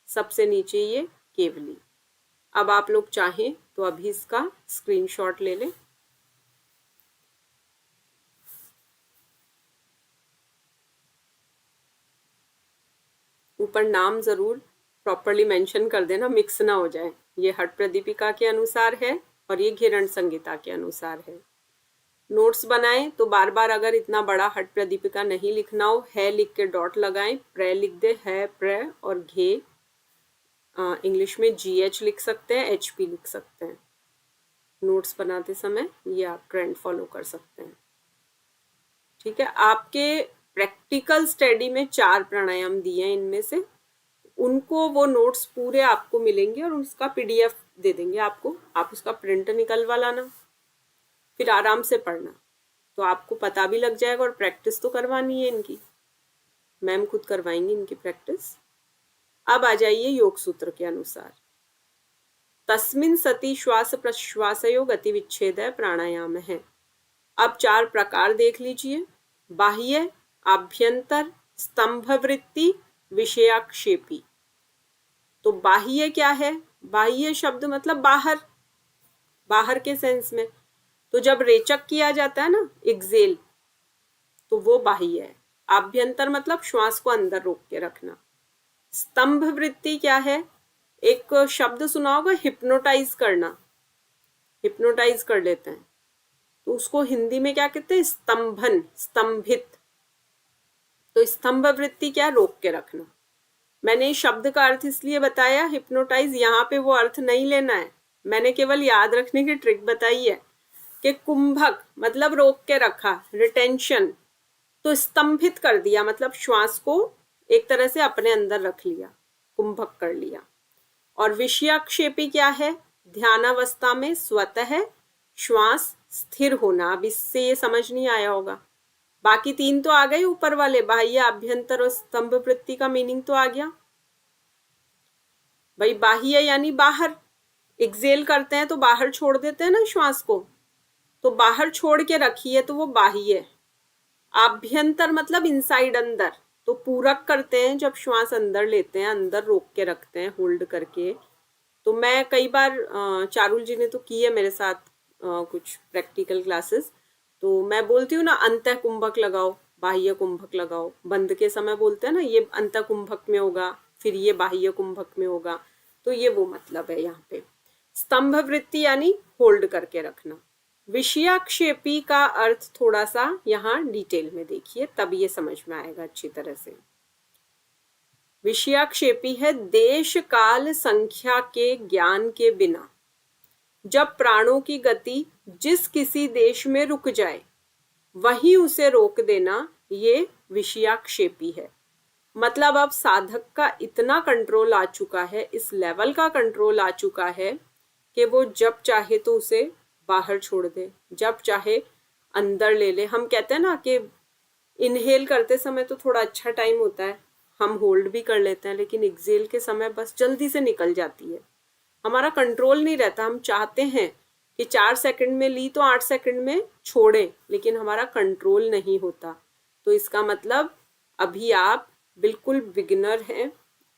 सबसे नीचे ये केवली। अब आप लोग चाहें तो अभी इसका स्क्रीनशॉट ले लें। ऊपर नाम जरूर प्रॉपरली मेंशन कर देना, मिक्स ना हो जाए। ये हट प्रदीपिका के अनुसार है और ये घिरण संगीता के अनुसार है। नोट्स बनाएं तो बार बार अगर इतना बड़ा हट प्रदीपिका नहीं लिखना हो, है लिख के डॉट लगाएं, प्रे लिख दे, है प्रे, और घे इंग्लिश में GH लिख सकते हैं, HP लिख सकते हैं। नोट्स बनाते समय ये आप ट्रेंड फॉलो कर सकते हैं। ठीक है, आपके प्रैक्टिकल स्टडी में 4 प्राणायाम दिए हैं, इनमें से उनको वो नोट्स पूरे आपको मिलेंगे और उसका PDF दे देंगे आपको। आप उसका प्रिंट निकलवा लाना, फिर आराम से पढ़ना, तो आपको पता भी लग जाएगा। और प्रैक्टिस तो करवानी है इनकी, मैम खुद करवाएंगी इनकी प्रैक्टिस। अब आ जाइए योग सूत्र के अनुसार। तस्मिन् सति श्वास प्रश्वासयो गति विच्छेद प्राणायाम है। अब 4 प्रकार देख लीजिए। बाह्य, आभ्यंतर, स्तंभवृत्ति, विषयाक्षेपी। तो बाह्य क्या है? बाह्य शब्द मतलब बाहर, बाहर के सेंस में। तो जब रेचक किया जाता है ना, एक्सेल, तो वो बाह्य है। आभ्यंतर मतलब श्वास को अंदर रोक के रखना। स्तंभ वृत्ति क्या है? एक शब्द सुना होगा, हिप्नोटाइज करना, हिप्नोटाइज कर लेते हैं, तो उसको हिंदी में क्या कहते हैं? स्तंभन, स्तंभित। तो स्तंभ वृत्ति क्या? रोक के रखना। मैंने शब्द का अर्थ इसलिए बताया हिप्नोटाइज, यहाँ पे वो अर्थ नहीं लेना है, मैंने केवल याद रखने की ट्रिक बताई है कि कुंभक मतलब रोक के रखा, रिटेंशन। तो स्तंभित कर दिया मतलब श्वास को एक तरह से अपने अंदर रख लिया, कुंभक कर लिया। और विषयाक्षेपी क्या है? ध्यानावस्था में स्वतः श्वास स्थिर होना। अब इससे ये समझ नहीं आया होगा। बाकी 3 तो आ गए ऊपर वाले, बाह्य, आभ्यंतर और स्तंभ वृत्ति का मीनिंग तो आ गया भाई। बाह्य यानी बाहर, एक्सेल करते हैं तो बाहर छोड़ देते हैं ना श्वास को, तो बाहर छोड़ के रखिए तो वो बाह्य। आभ्यंतर मतलब इनसाइड, अंदर, तो पूरक करते हैं जब श्वास अंदर लेते हैं, अंदर रोक के रखते हैं होल्ड करके। तो मैं कई बार, चारुल जी ने तो की है मेरे साथ कुछ प्रैक्टिकल क्लासेस, तो मैं बोलती हूँ ना, अंतः कुंभक लगाओ, बाह्य कुंभक लगाओ। बंद के समय बोलते हैं ना, ये अंतः कुंभक में होगा, फिर ये बाह्य कुंभक में होगा, तो ये वो मतलब है यहाँ पे। स्तंभ वृत्ति यानी होल्ड करके रखना। विषयाक्षेपी का अर्थ थोड़ा सा यहाँ डिटेल में देखिए, तब ये समझ में आएगा अच्छी तरह से। विषयाक्षेपी है देश काल संख्या के ज्ञान के बिना जब प्राणों की गति जिस किसी देश में रुक जाए वहीं उसे रोक देना, ये विषयाक्षेपी है। मतलब अब साधक का इतना कंट्रोल आ चुका है, इस लेवल का कंट्रोल आ चुका है कि वो जब चाहे तो उसे बाहर छोड़ दे, जब चाहे अंदर ले ले। हम कहते हैं ना कि इनहेल करते समय तो थोड़ा अच्छा टाइम होता है, हम होल्ड भी कर लेते हैं, लेकिन एक्सेल के समय बस जल्दी से निकल जाती है, हमारा कंट्रोल नहीं रहता। हम चाहते हैं कि 4 सेकंड में ली तो 8 सेकंड में छोड़ें, लेकिन हमारा कंट्रोल नहीं होता। तो इसका मतलब अभी आप बिल्कुल बिगिनर हैं,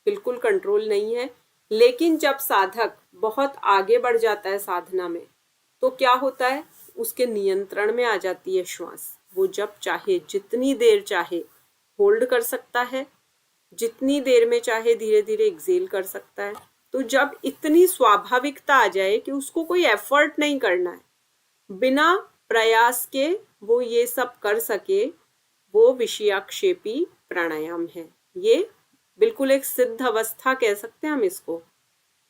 बिल्कुल कंट्रोल नहीं है। लेकिन जब साधक बहुत आगे बढ़ जाता है साधना में, तो क्या होता है, उसके नियंत्रण में आ जाती है श्वास। वो जब चाहे, जितनी देर चाहे होल्ड कर सकता है, जितनी देर में चाहे धीरे धीरे एक्सेल कर सकता है। तो जब इतनी स्वाभाविकता आ जाए कि उसको कोई एफर्ट नहीं करना है, बिना प्रयास के वो ये सब कर सके, वो विषयाक्षेपी प्राणायाम है। ये बिल्कुल एक सिद्ध अवस्था कह सकते हैं हम इसको।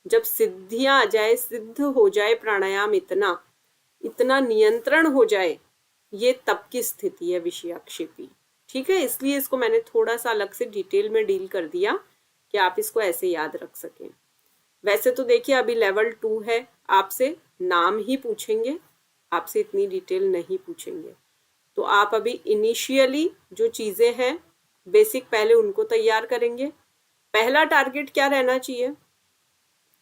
जब सिद्धियां आ जाए, सिद्ध हो जाए प्राणायाम, इतना नियंत्रण हो जाए, ये तब की स्थिति है विषयाक्षेपी। ठीक है, इसलिए इसको मैंने थोड़ा सा अलग से डिटेल में डील कर दिया कि आप इसको ऐसे याद रख सकें। वैसे तो देखिए अभी लेवल 2 है, आपसे नाम ही पूछेंगे, आपसे इतनी डिटेल नहीं पूछेंगे। तो आप अभी इनिशियली जो चीज़ें हैं बेसिक पहले उनको तैयार करेंगे। पहला टारगेट क्या रहना चाहिए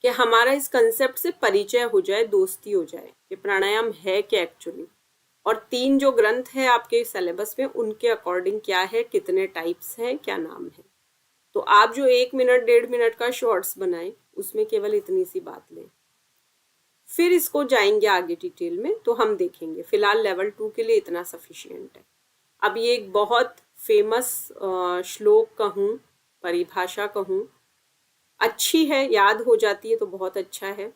कि हमारा इस कंसेप्ट से परिचय हो जाए, दोस्ती हो जाए कि प्राणायाम है क्या एक्चुअली, और 3 जो ग्रंथ है आपके सिलेबस में उनके अकॉर्डिंग क्या है, कितने टाइप्स हैं, क्या नाम है। तो आप जो 1 मिनट 1.5 मिनट का शॉर्ट्स बनाएं उसमें केवल इतनी सी बात लें, फिर इसको जाएंगे आगे डिटेल में तो हम देखेंगे। फिलहाल लेवल 2 के लिए इतना सफिशिएंट है। अब ये एक बहुत फेमस श्लोक कहूँ, परिभाषा कहूँ, अच्छी है, याद हो जाती है तो बहुत अच्छा है।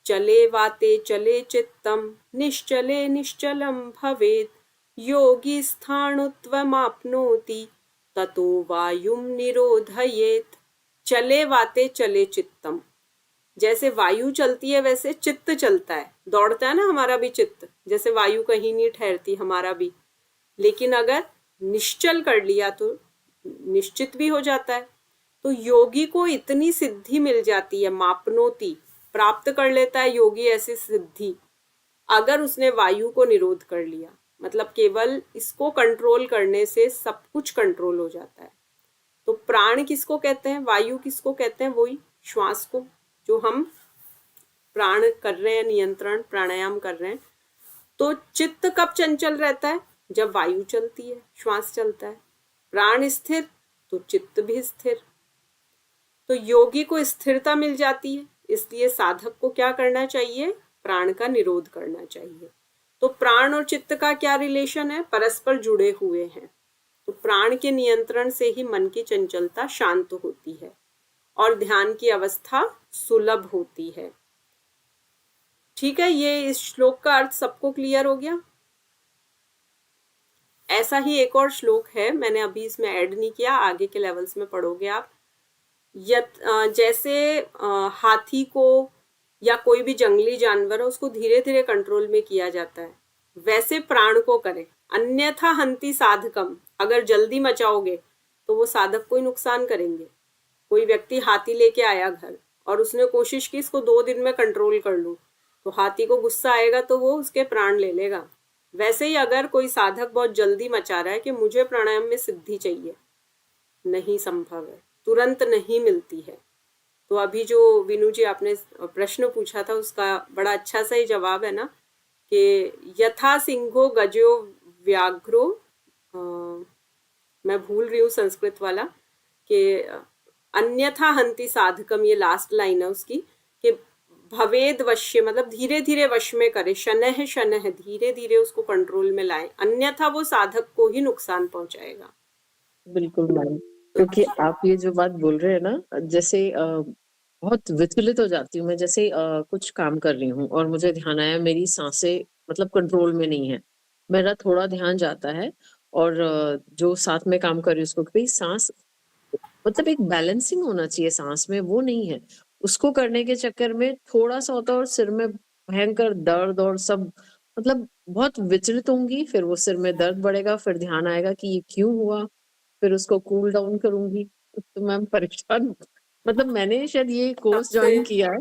चले वाते चले चित्तम निश्चले निश्चलम भवेत्, योगी स्थाणुत्वमाप्नोति ततो वायुम निरोधयेत्। चले वाते चले चित्तम, जैसे वायु चलती है वैसे चित्त चलता है, दौड़ता है ना हमारा भी चित्त, जैसे वायु कहीं नहीं ठहरती हमारा भी। लेकिन अगर निश्चल कर लिया तो निश्चित भी हो जाता है। तो योगी को इतनी सिद्धि मिल जाती है, मापनोती, प्राप्त कर लेता है योगी ऐसी सिद्धि, अगर उसने वायु को निरोध कर लिया। मतलब केवल इसको कंट्रोल करने से सब कुछ कंट्रोल हो जाता है। तो प्राण किसको कहते हैं, वायु किसको कहते हैं, वही श्वास को, जो हम प्राण कर रहे हैं, नियंत्रण प्राणायाम कर रहे हैं। तो चित्त कब चंचल रहता है, जब वायु चलती है, श्वास चलता है। प्राण स्थिर तो चित्त भी स्थिर। तो योगी को स्थिरता मिल जाती है, इसलिए साधक को क्या करना चाहिए, प्राण का निरोध करना चाहिए। तो प्राण और चित्त का क्या रिलेशन है, परस्पर जुड़े हुए हैं। तो प्राण के नियंत्रण से ही मन की चंचलता शांत होती है और ध्यान की अवस्था सुलभ होती है। ठीक है, ये इस श्लोक का अर्थ सबको क्लियर हो गया। ऐसा ही एक और श्लोक है, मैंने अभी इसमें ऐड नहीं किया, आगे के लेवल्स में पढ़ोगे आप। जैसे हाथी को या कोई भी जंगली जानवर है उसको धीरे धीरे कंट्रोल में किया जाता है, वैसे प्राण को करें। अन्यथा हंति साधकम, अगर जल्दी मचाओगे तो वो साधक को ही नुकसान करेंगे। कोई व्यक्ति हाथी लेके आया घर और उसने कोशिश की इसको 2 दिन में कंट्रोल कर लूं, तो हाथी को गुस्सा आएगा तो वो उसके प्राण ले लेगा। वैसे ही अगर कोई साधक बहुत जल्दी मचा रहा है कि मुझे प्राणायाम में सिद्धि चाहिए, नहीं संभव है, तुरंत नहीं मिलती है। तो अभी जो विनू जी आपने प्रश्न पूछा था उसका बड़ा अच्छा सा ही जवाब है ना, कि यथा सिंहो गजो व्याघ्रो, मैं भूल रही हूँ संस्कृत वाला, कि अन्यथा हंति साधकम, ये लास्ट लाइन है उसकी, कि भवेद वश्य, मतलब धीरे धीरे वश में करे, शनह शनह, धीरे धीरे उसको कंट्रोल में लाए, अन्यथा वो साधक को ही नुकसान पहुंचाएगा। बिल्कुल मैम, क्योंकि आप ये जो बात बोल रहे हैं ना, जैसे बहुत विचलित हो जाती हूँ मैं। जैसे कुछ काम कर रही हूँ और मुझे ध्यान आया मेरी सांसें मतलब कंट्रोल में नहीं है, मेरा थोड़ा ध्यान जाता है और जो साथ में काम कर रही हूँ उसको, भाई सांस मतलब एक बैलेंसिंग होना चाहिए सांस में, वो नहीं है। उसको करने के चक्कर में थोड़ा सा होता है और सिर में भयंकर दर्द और सब, मतलब बहुत विचलित होंगी, फिर वो सिर में दर्द बढ़ेगा, फिर ध्यान आएगा कि ये क्यों हुआ, फिर उसको कूल डाउन करूंगी। तो मैम परेशान, मतलब मैंने शायद ये कोर्स ज्वाइन किया है,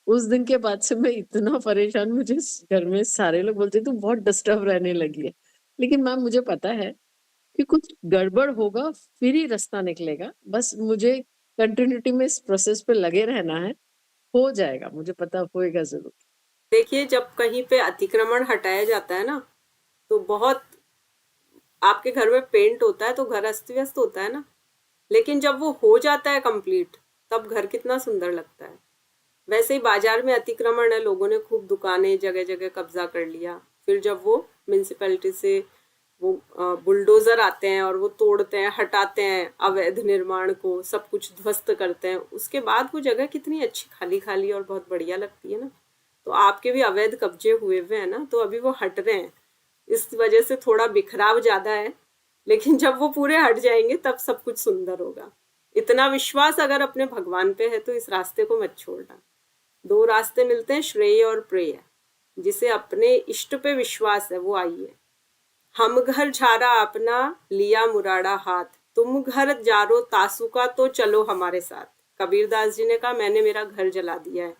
उस दिन के बाद से मैं इतना परेशान, मुझे घर में सारे लोग बोलते तू बहुत डिस्टर्ब रहने लगी है। लेकिन मैम मुझे पता है कि कुछ गड़बड़ होगा फिर ही रास्ता निकलेगा, बस मुझे कंटिन्यूटी में इस प्रोसेस पे लगे रहना है, हो जाएगा, मुझे पता होएगा जरूर। देखिए, जब कहीं पे अतिक्रमण हटाया जाता है ना, तो बहुत, आपके घर में पेंट होता है तो घर अस्त व्यस्त होता है ना, लेकिन जब वो हो जाता है कंप्लीट तब घर कितना सुंदर लगता है। वैसे ही बाजार में अतिक्रमण है, लोगों ने खूब दुकानें जगह जगह कब्जा कर लिया, फिर जब वो म्यूनिसिपैलिटी से वो बुलडोजर आते हैं और वो तोड़ते हैं, हटाते हैं अवैध निर्माण को, सब कुछ ध्वस्त करते हैं, उसके बाद वो जगह कितनी अच्छी खाली खाली और बहुत बढ़िया लगती है ना। तो आपके भी अवैध कब्जे हुए हुए हैं ना, तो अभी वो हट रहे हैं, इस वजह से थोड़ा बिखराव ज्यादा है, लेकिन जब वो पूरे हट जाएंगे तब सब कुछ सुंदर होगा। इतना विश्वास अगर अपने भगवान पे है तो इस रास्ते को मत छोड़ना। 2 रास्ते मिलते हैं, श्रेय और प्रेय। जिसे अपने इष्ट पे विश्वास है वो आइए। हम घर झारा अपना लिया मुराड़ा हाथ, तुम घर जारो तासुका तो चलो हमारे साथ। कबीरदास जी ने कहा मैंने मेरा घर जला दिया है,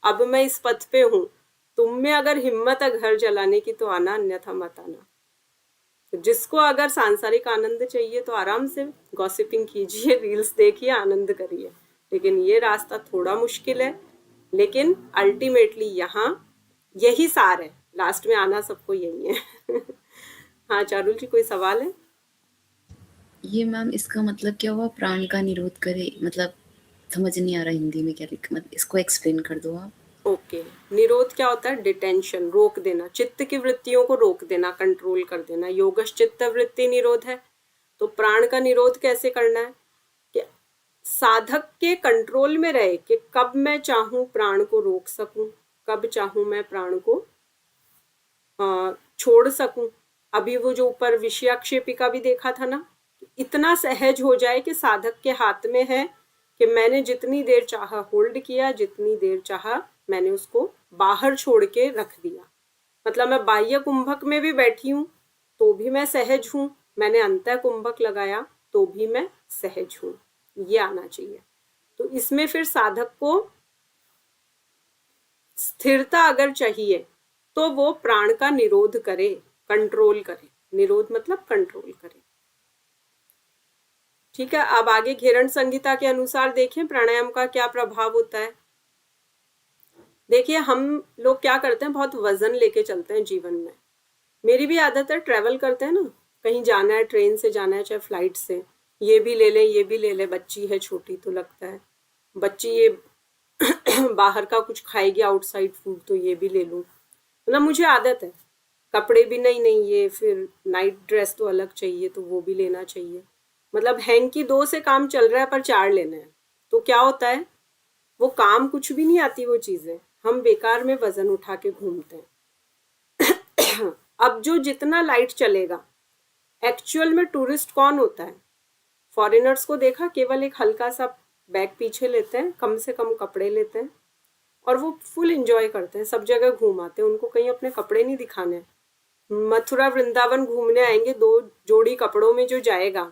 अब मैं इस पथ पे हूँ, तुम में अगर हिम्मत है घर जलाने की तो आना, अन्यथा मत आना। तो जिसको अगर सांसारिक आनंद चाहिए तो आराम से गॉसिपिंग कीजिए, रील्स देखिए, आनंद करिए, लेकिन ये रास्ता थोड़ा मुश्किल है। लेकिन अल्टीमेटली यहाँ यही सार है, लास्ट में आना सबको यही है। हाँ चारुल जी, कोई सवाल है? ये मैम इसका मतलब क्या हुआ, प्राण का निरोध करे, मतलब समझ नहीं आ रहा हिंदी में क्या लिखा, मतलब इसको एक्सप्लेन कर दो आप। ओके, निरोध क्या होता है? डिटेंशन, रोक देना, चित्त की वृत्तियों को रोक देना, कंट्रोल कर देना। योगश चित्त वृत्ति निरोध है। तो प्राण का निरोध कैसे करना है? कि साधक के कंट्रोल में रहे कि कब मैं चाहूं प्राण को रोक सकूं, कब चाहूं मैं प्राण को छोड़ सकूं। अभी वो जो ऊपर विषयाक्षेपिका भी देखा था ना, इतना सहज हो जाए कि साधक के हाथ में है कि मैंने जितनी देर चाहा होल्ड किया, जितनी देर चाहा मैंने उसको बाहर छोड़ के रख दिया। मतलब मैं बाह्य कुंभक में भी बैठी हूं तो भी मैं सहज हूं, मैंने अंतः कुंभक लगाया तो भी मैं सहज हूं, ये आना चाहिए। तो इसमें फिर साधक को स्थिरता अगर चाहिए तो वो प्राण का निरोध करे, कंट्रोल करे। निरोध मतलब कंट्रोल करे। ठीक है, अब आगे घेरण संहिता के अनुसार देखें प्राणायाम का क्या प्रभाव होता है। देखिए, हम लोग क्या करते हैं, बहुत वजन लेके चलते हैं जीवन में। मेरी भी आदत है, ट्रैवल करते हैं ना, कहीं जाना है, ट्रेन से जाना है चाहे फ्लाइट से, ये भी ले लें, ये भी ले लें। बच्ची है छोटी तो लगता है बच्ची ये बाहर का कुछ खाएगी, आउटसाइड फूड, तो ये भी ले लूं। मतलब मुझे आदत है, कपड़े भी नहीं ये फिर नाइट ड्रेस तो अलग चाहिए तो वो भी लेना चाहिए। मतलब हैंकी 2 से काम चल रहा है पर 4 लेना है। तो क्या होता है, वो काम कुछ भी नहीं आती वो चीजें, हम बेकार में वजन उठा के घूमते हैं। अब जो जितना लाइट चलेगा, एक्चुअल में टूरिस्ट कौन होता है? फॉरेनर्स को देखा, केवल एक हल्का सा बैग पीछे लेते हैं, कम से कम कपड़े लेते हैं और वो फुल एंजॉय करते हैं, सब जगह घूम आते हैं, उनको कहीं अपने कपड़े नहीं दिखाने हैं। मथुरा वृंदावन घूमने आएंगे, 2 जोड़ी कपड़ों में जो जाएगा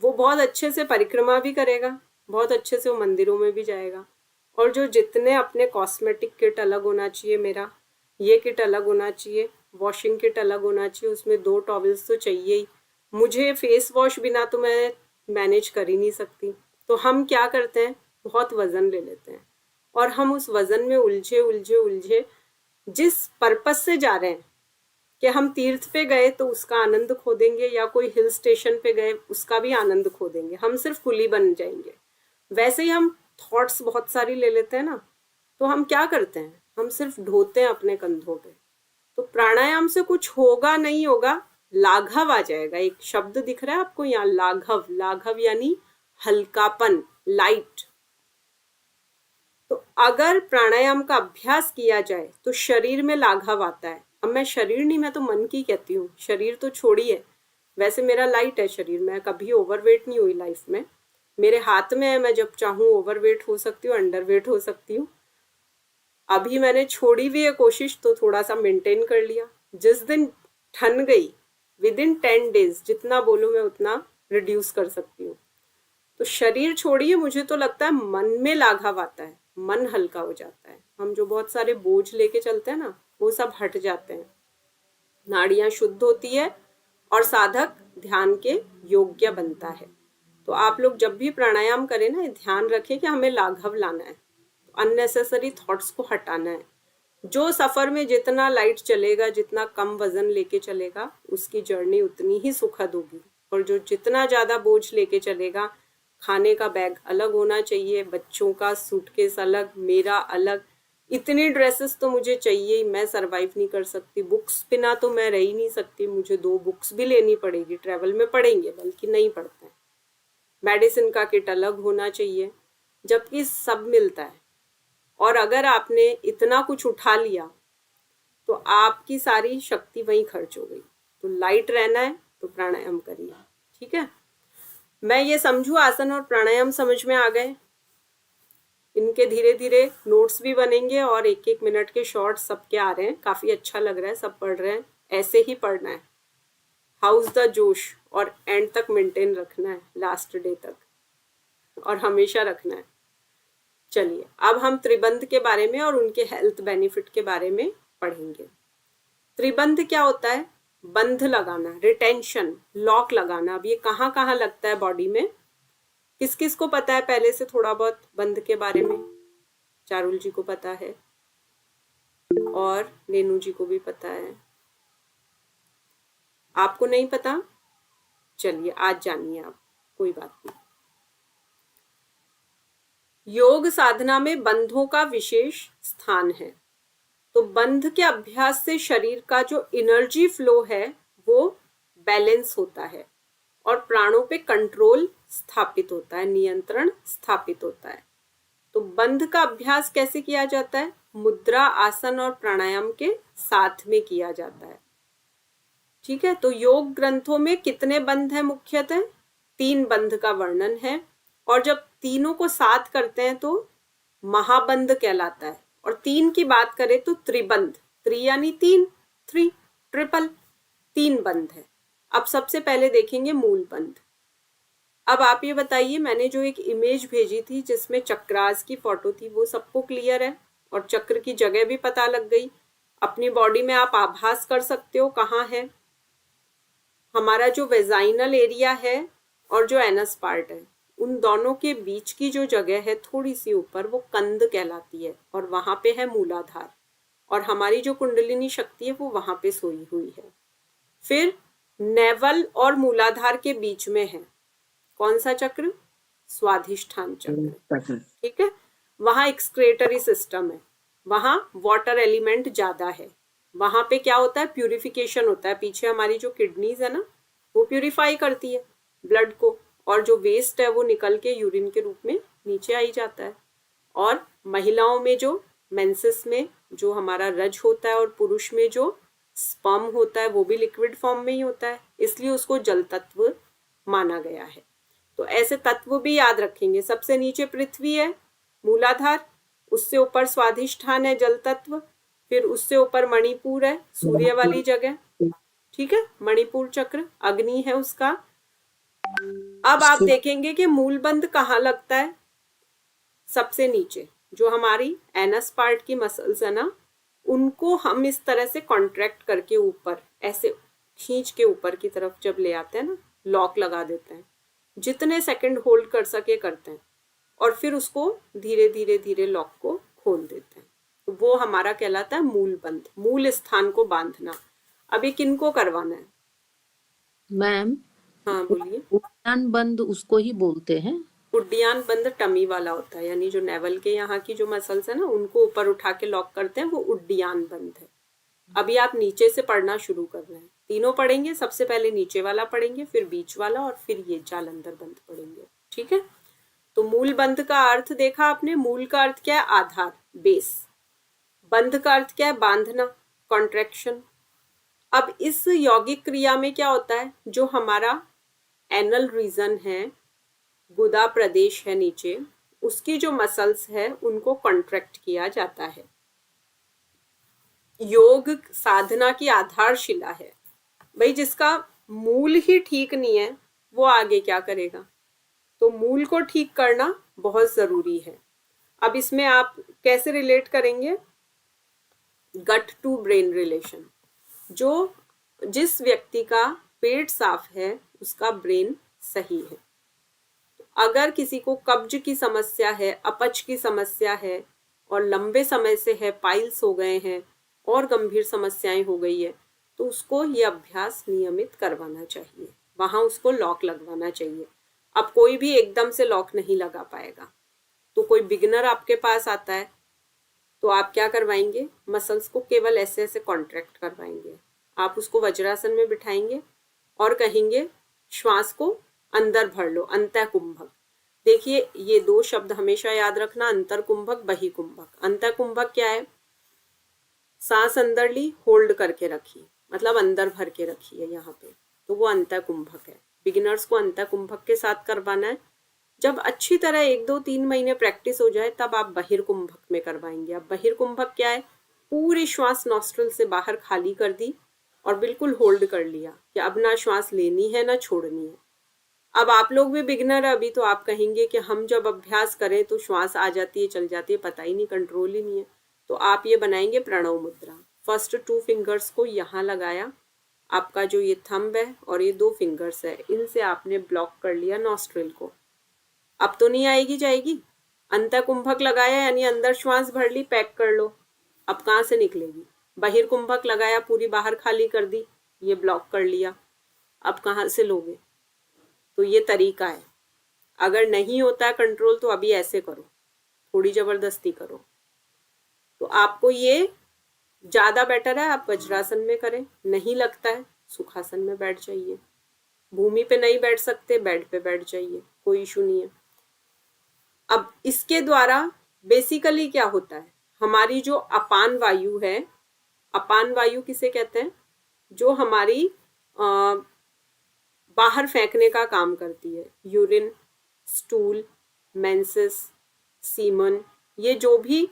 वो बहुत अच्छे से परिक्रमा भी करेगा, बहुत अच्छे से वो मंदिरों में भी जाएगा। और जो जितने अपने कॉस्मेटिक किट अलग होना चाहिए, मेरा ये किट अलग होना चाहिए, वॉशिंग किट अलग होना चाहिए, उसमें 2 टॉवल्स तो चाहिए ही, मुझे फेस वॉश बिना तो मैं मैनेज कर ही नहीं सकती। तो हम क्या करते हैं, बहुत वजन ले लेते हैं और हम उस वजन में उलझे जिस पर्पस से जा रहे हैं कि हम तीर्थ पे गए तो उसका आनंद खो देंगे, या कोई हिल स्टेशन पे गए उसका भी आनंद खो देंगे, हम सिर्फ कुली बन जाएंगे। वैसे ही हम थॉट्स बहुत सारी ले लेते हैं ना, तो हम क्या करते हैं, हम सिर्फ ढोते हैं अपने कंधों पे। तो प्राणायाम से कुछ होगा नहीं होगा, लाघव आ जाएगा। एक शब्द दिख रहा है आपको यहाँ, लाघव। लाघव यानी हल्कापन, लाइट। तो अगर प्राणायाम का अभ्यास किया जाए तो शरीर में लाघव आता है। अब मैं शरीर नहीं, मैं तो मन की कहती हूँ, शरीर तो छोड़िए। वैसे मेरा लाइट है शरीर, मैं कभी ओवरवेट नहीं हुई लाइफ में, मेरे हाथ में है, मैं जब चाहूँ ओवरवेट हो सकती हूँ, अंडरवेट हो सकती हूँ। अभी मैंने छोड़ी हुई है कोशिश तो थोड़ा सा मेंटेन कर लिया। जिस दिन ठन गई, विद इन 10 डेज जितना बोलूँ मैं उतना रिड्यूस कर सकती हूँ। तो शरीर छोड़िए, मुझे तो लगता है मन में लाघव आता है, मन हल्का हो जाता है। हम जो बहुत सारे बोझ लेके चलते हैं ना, वो सब हट जाते हैं, नाड़ियां शुद्ध होती है और साधक ध्यान के योग्य बनता है। तो आप लोग जब भी प्राणायाम करें ना, ध्यान रखें कि हमें लाघव लाना है, अननेसेसरी थॉट्स को हटाना है। जो सफर में जितना लाइट चलेगा, जितना कम वजन लेके चलेगा, उसकी जर्नी उतनी ही सुखद होगी। और जो जितना ज्यादा बोझ लेके चलेगा, खाने का बैग अलग होना चाहिए, बच्चों का सूटकेस अलग, मेरा अलग, इतनी ड्रेसेस तो मुझे चाहिए ही, मैं सरवाइव नहीं कर सकती, बुक्स बिना तो मैं रह ही नहीं सकती, मुझे 2 बुक्स भी लेनी पड़ेगी, ट्रैवल में पढ़ेंगे बल्कि नहीं पढ़ते हैं। मेडिसिन का किट अलग होना चाहिए, जबकि सब मिलता है। और अगर आपने इतना कुछ उठा लिया तो आपकी सारी शक्ति वहीं खर्च हो गई। तो लाइट रहना है तो प्राणायाम करिए। ठीक है, मैं ये समझू आसन और प्राणायाम समझ में आ गए। इनके धीरे धीरे नोट्स भी बनेंगे और 1-1 मिनट के शॉर्ट्स सबके आ रहे हैं, काफी अच्छा लग रहा है, सब पढ़ रहे हैं। ऐसे ही पढ़ना है, हाउस द जोश, और एंड तक मेंटेन रखना है, लास्ट डे तक, और हमेशा रखना है। चलिए, अब हम त्रिबंध के बारे में और उनके हेल्थ बेनिफिट के बारे में पढ़ेंगे। त्रिबंध क्या होता है? बंध लगाना, रिटेंशन, लॉक लगाना। अब ये कहाँ कहाँ लगता है बॉडी में? किस किस को पता है पहले से थोड़ा बहुत बंध के बारे में? चारुल जी को पता है और रेनू जी को भी पता है। आपको नहीं पता? चलिए आज जानिए आप, कोई बात नहीं। योग साधना में बंधों का विशेष स्थान है। तो बंध के अभ्यास से शरीर का जो एनर्जी फ्लो है वो बैलेंस होता है और प्राणों पे कंट्रोल स्थापित होता है, नियंत्रण स्थापित होता है। तो बंध का अभ्यास कैसे किया जाता है? मुद्रा, आसन और प्राणायाम के साथ में किया जाता है। ठीक है, तो योग ग्रंथों में कितने बंध हैं? मुख्यतः 3 बंध का वर्णन है और जब तीनों को साथ करते हैं तो महाबंध कहलाता है। और 3 की बात करें तो त्रिबंध, त्रि यानी 3, 3 ट्रिपल, 3 बंध है। अब सबसे पहले देखेंगे मूल बंध। अब आप ये बताइए, मैंने जो एक इमेज भेजी थी जिसमें चक्रास की फोटो थी, वो सबको क्लियर है और चक्र की जगह भी पता लग गई। अपनी बॉडी में आप आभास कर सकते हो कहाँ है। हमारा जो वेजाइनल एरिया है और जो एनस पार्ट है, उन दोनों के बीच की जो जगह है थोड़ी सी ऊपर, वो कंद कहलाती है और वहां पे है मूलाधार। और हमारी जो कुंडलिनी शक्ति है वो वहां पे सोई हुई है। फिर नेवल और मूलाधार के बीच में है कौन सा चक्र? स्वाधिष्ठान चक्र। ठीक है, वहां एक्सक्रेटरी सिस्टम है, वहां वाटर एलिमेंट ज्यादा है। वहां पे क्या होता है? प्यूरिफिकेशन होता है। पीछे हमारी जो किडनीज है ना, वो प्यूरिफाई करती है ब्लड को और जो वेस्ट है वो निकल के यूरिन के रूप में नीचे आई जाता है। और महिलाओं में जो मेंसेस में जो हमारा रज होता है और पुरुष में जो स्पर्म होता है वो भी लिक्विड फॉर्म में ही होता है, इसलिए उसको जल तत्व माना गया है। तो ऐसे तत्व भी याद रखेंगे। सबसे नीचे पृथ्वी है, मूलाधार, उससे ऊपर स्वाधिष्ठान है, जल तत्व, फिर उससे ऊपर मणिपुर है, सूर्य वाली जगह। ठीक है, मणिपुर चक्र अग्नि है उसका। अब आप देखेंगे कि मूलबंध कहाँ लगता है? सबसे नीचे जो हमारी एनस पार्ट की मसल्स है ना, उनको हम इस तरह से कॉन्ट्रैक्ट करके ऊपर ऐसे खींच के ऊपर की तरफ जब ले आते हैं ना, लॉक लगा देते हैं। जितने सेकंड होल्ड कर सके करते हैं और फिर उसको धीरे धीरे धीरे लॉक को खोल देते हैं। तो वो हमारा कहलाता है मूल बंध, मूल स्थान को बांधना। अभी किनको करवाना है? मैम, हाँ बोलिए। उद्यान बंद उसको ही बोलते हैं। उड्डयन बंद टमी वाला होता है, यानी जो नेवल के यहाँ की जो मसल्स है ना, उनको ऊपर उठा के लॉक करते हैं, वो उड्डयन बंद है। अभी आप नीचे से पढ़ना शुरू कर रहे हैं, तीनों पढ़ेंगे। सबसे पहले नीचे वाला पढ़ेंगे, फिर बीच वाला और फिर ये जालंधर बंद पढ़ेंगे। ठीक है, तो मूल बंध का अर्थ देखा आपने। मूल का अर्थ क्या है? आधार, बेस। बंध का अर्थ क्या है? बांधना, कॉन्ट्रैक्शन। अब इस यौगिक क्रिया में क्या होता है? जो हमारा एनल रीजन है, गुदा प्रदेश है नीचे, उसकी जो मसल्स है उनको कॉन्ट्रैक्ट किया जाता है। योग साधना की आधारशिला है भाई। जिसका मूल ही ठीक नहीं है वो आगे क्या करेगा? तो मूल को ठीक करना बहुत जरूरी है। अब इसमें आप कैसे रिलेट करेंगे? गट टू ब्रेन रिलेशन। जिस व्यक्ति का पेट साफ है उसका ब्रेन सही है। अगर किसी को कब्ज की समस्या है, अपच की समस्या है और लंबे समय से है, पाइल्स हो गए हैं और गंभीर समस्याएं हो गई है, तो उसको ये अभ्यास नियमित करवाना चाहिए, वहां उसको लॉक लगवाना चाहिए। अब कोई भी एकदम से लॉक नहीं लगा पाएगा, तो कोई बिगिनर आपके पास आता है तो आप क्या करवाएंगे? मसल्स को केवल ऐसे ऐसे कॉन्ट्रैक्ट करवाएंगे। आप उसको वज्रासन में बिठाएंगे और कहेंगे श्वास को अंदर भर लो, अंतःकुंभक। देखिए ये 2 शब्द हमेशा याद रखना, अंतरकुंभक, बहिकुंभक। अंतःकुंभक क्या है? सांस अंदर ली, होल्ड करके रखी, मतलब अंदर भर के रखी है यहाँ पे, तो वो अंतःकुंभक है। बिगिनर्स को अंतःकुंभक के साथ करवाना है। जब अच्छी तरह 1, 2, 3 महीने प्रैक्टिस हो जाए तब आप बहिर्कुंभक में करवाएंगे। अब बहिर्कुंभक क्या है? पूरी श्वास नॉस्ट्रल से बाहर खाली कर दी और बिल्कुल होल्ड कर लिया कि अब ना श्वास लेनी है ना छोड़नी है। अब आप लोग भी बिगिनर है अभी, तो आप कहेंगे कि हम जब अभ्यास करें तो श्वास आ जाती है, चल जाती है, पता ही नहीं, कंट्रोल ही नहीं है। तो आप ये बनाएंगे प्रणव मुद्रा। फर्स्ट 2 फिंगर्स को यहाँ लगाया आपका जो ये थंब है और ये 2 फिंगर्स है, इनसे आपने ब्लॉक कर लिया नॉस्ट्रिल को। अब तो नहीं आएगी जाएगी। अंतःकुंभक लगाया यानी अंदर श्वास भर ली, पैक कर लो। अब कहाँ से निकलेगी? बहिर्कुंभक लगाया, पूरी बाहर खाली कर दी, ये ब्लॉक कर लिया। अब कहाँ से लोगे? तो ये तरीका है। अगर नहीं होता है कंट्रोल तो अभी ऐसे करो, थोड़ी जबरदस्ती करो। तो आपको ये ज्यादा बेटर है आप वज्रासन में करें। नहीं लगता है सुखासन में बैठ जाइए। भूमि पे नहीं बैठ सकते, बेड पे बैठ जाइए, कोई इशू नहीं है। अब इसके द्वारा बेसिकली क्या होता है, हमारी जो अपान वायु है, अपान वायु किसे कहते हैं? जो हमारी बाहर फेंकने का काम करती है। यूरिन, स्टूल, मेंसेस, सीमन, ये जो भी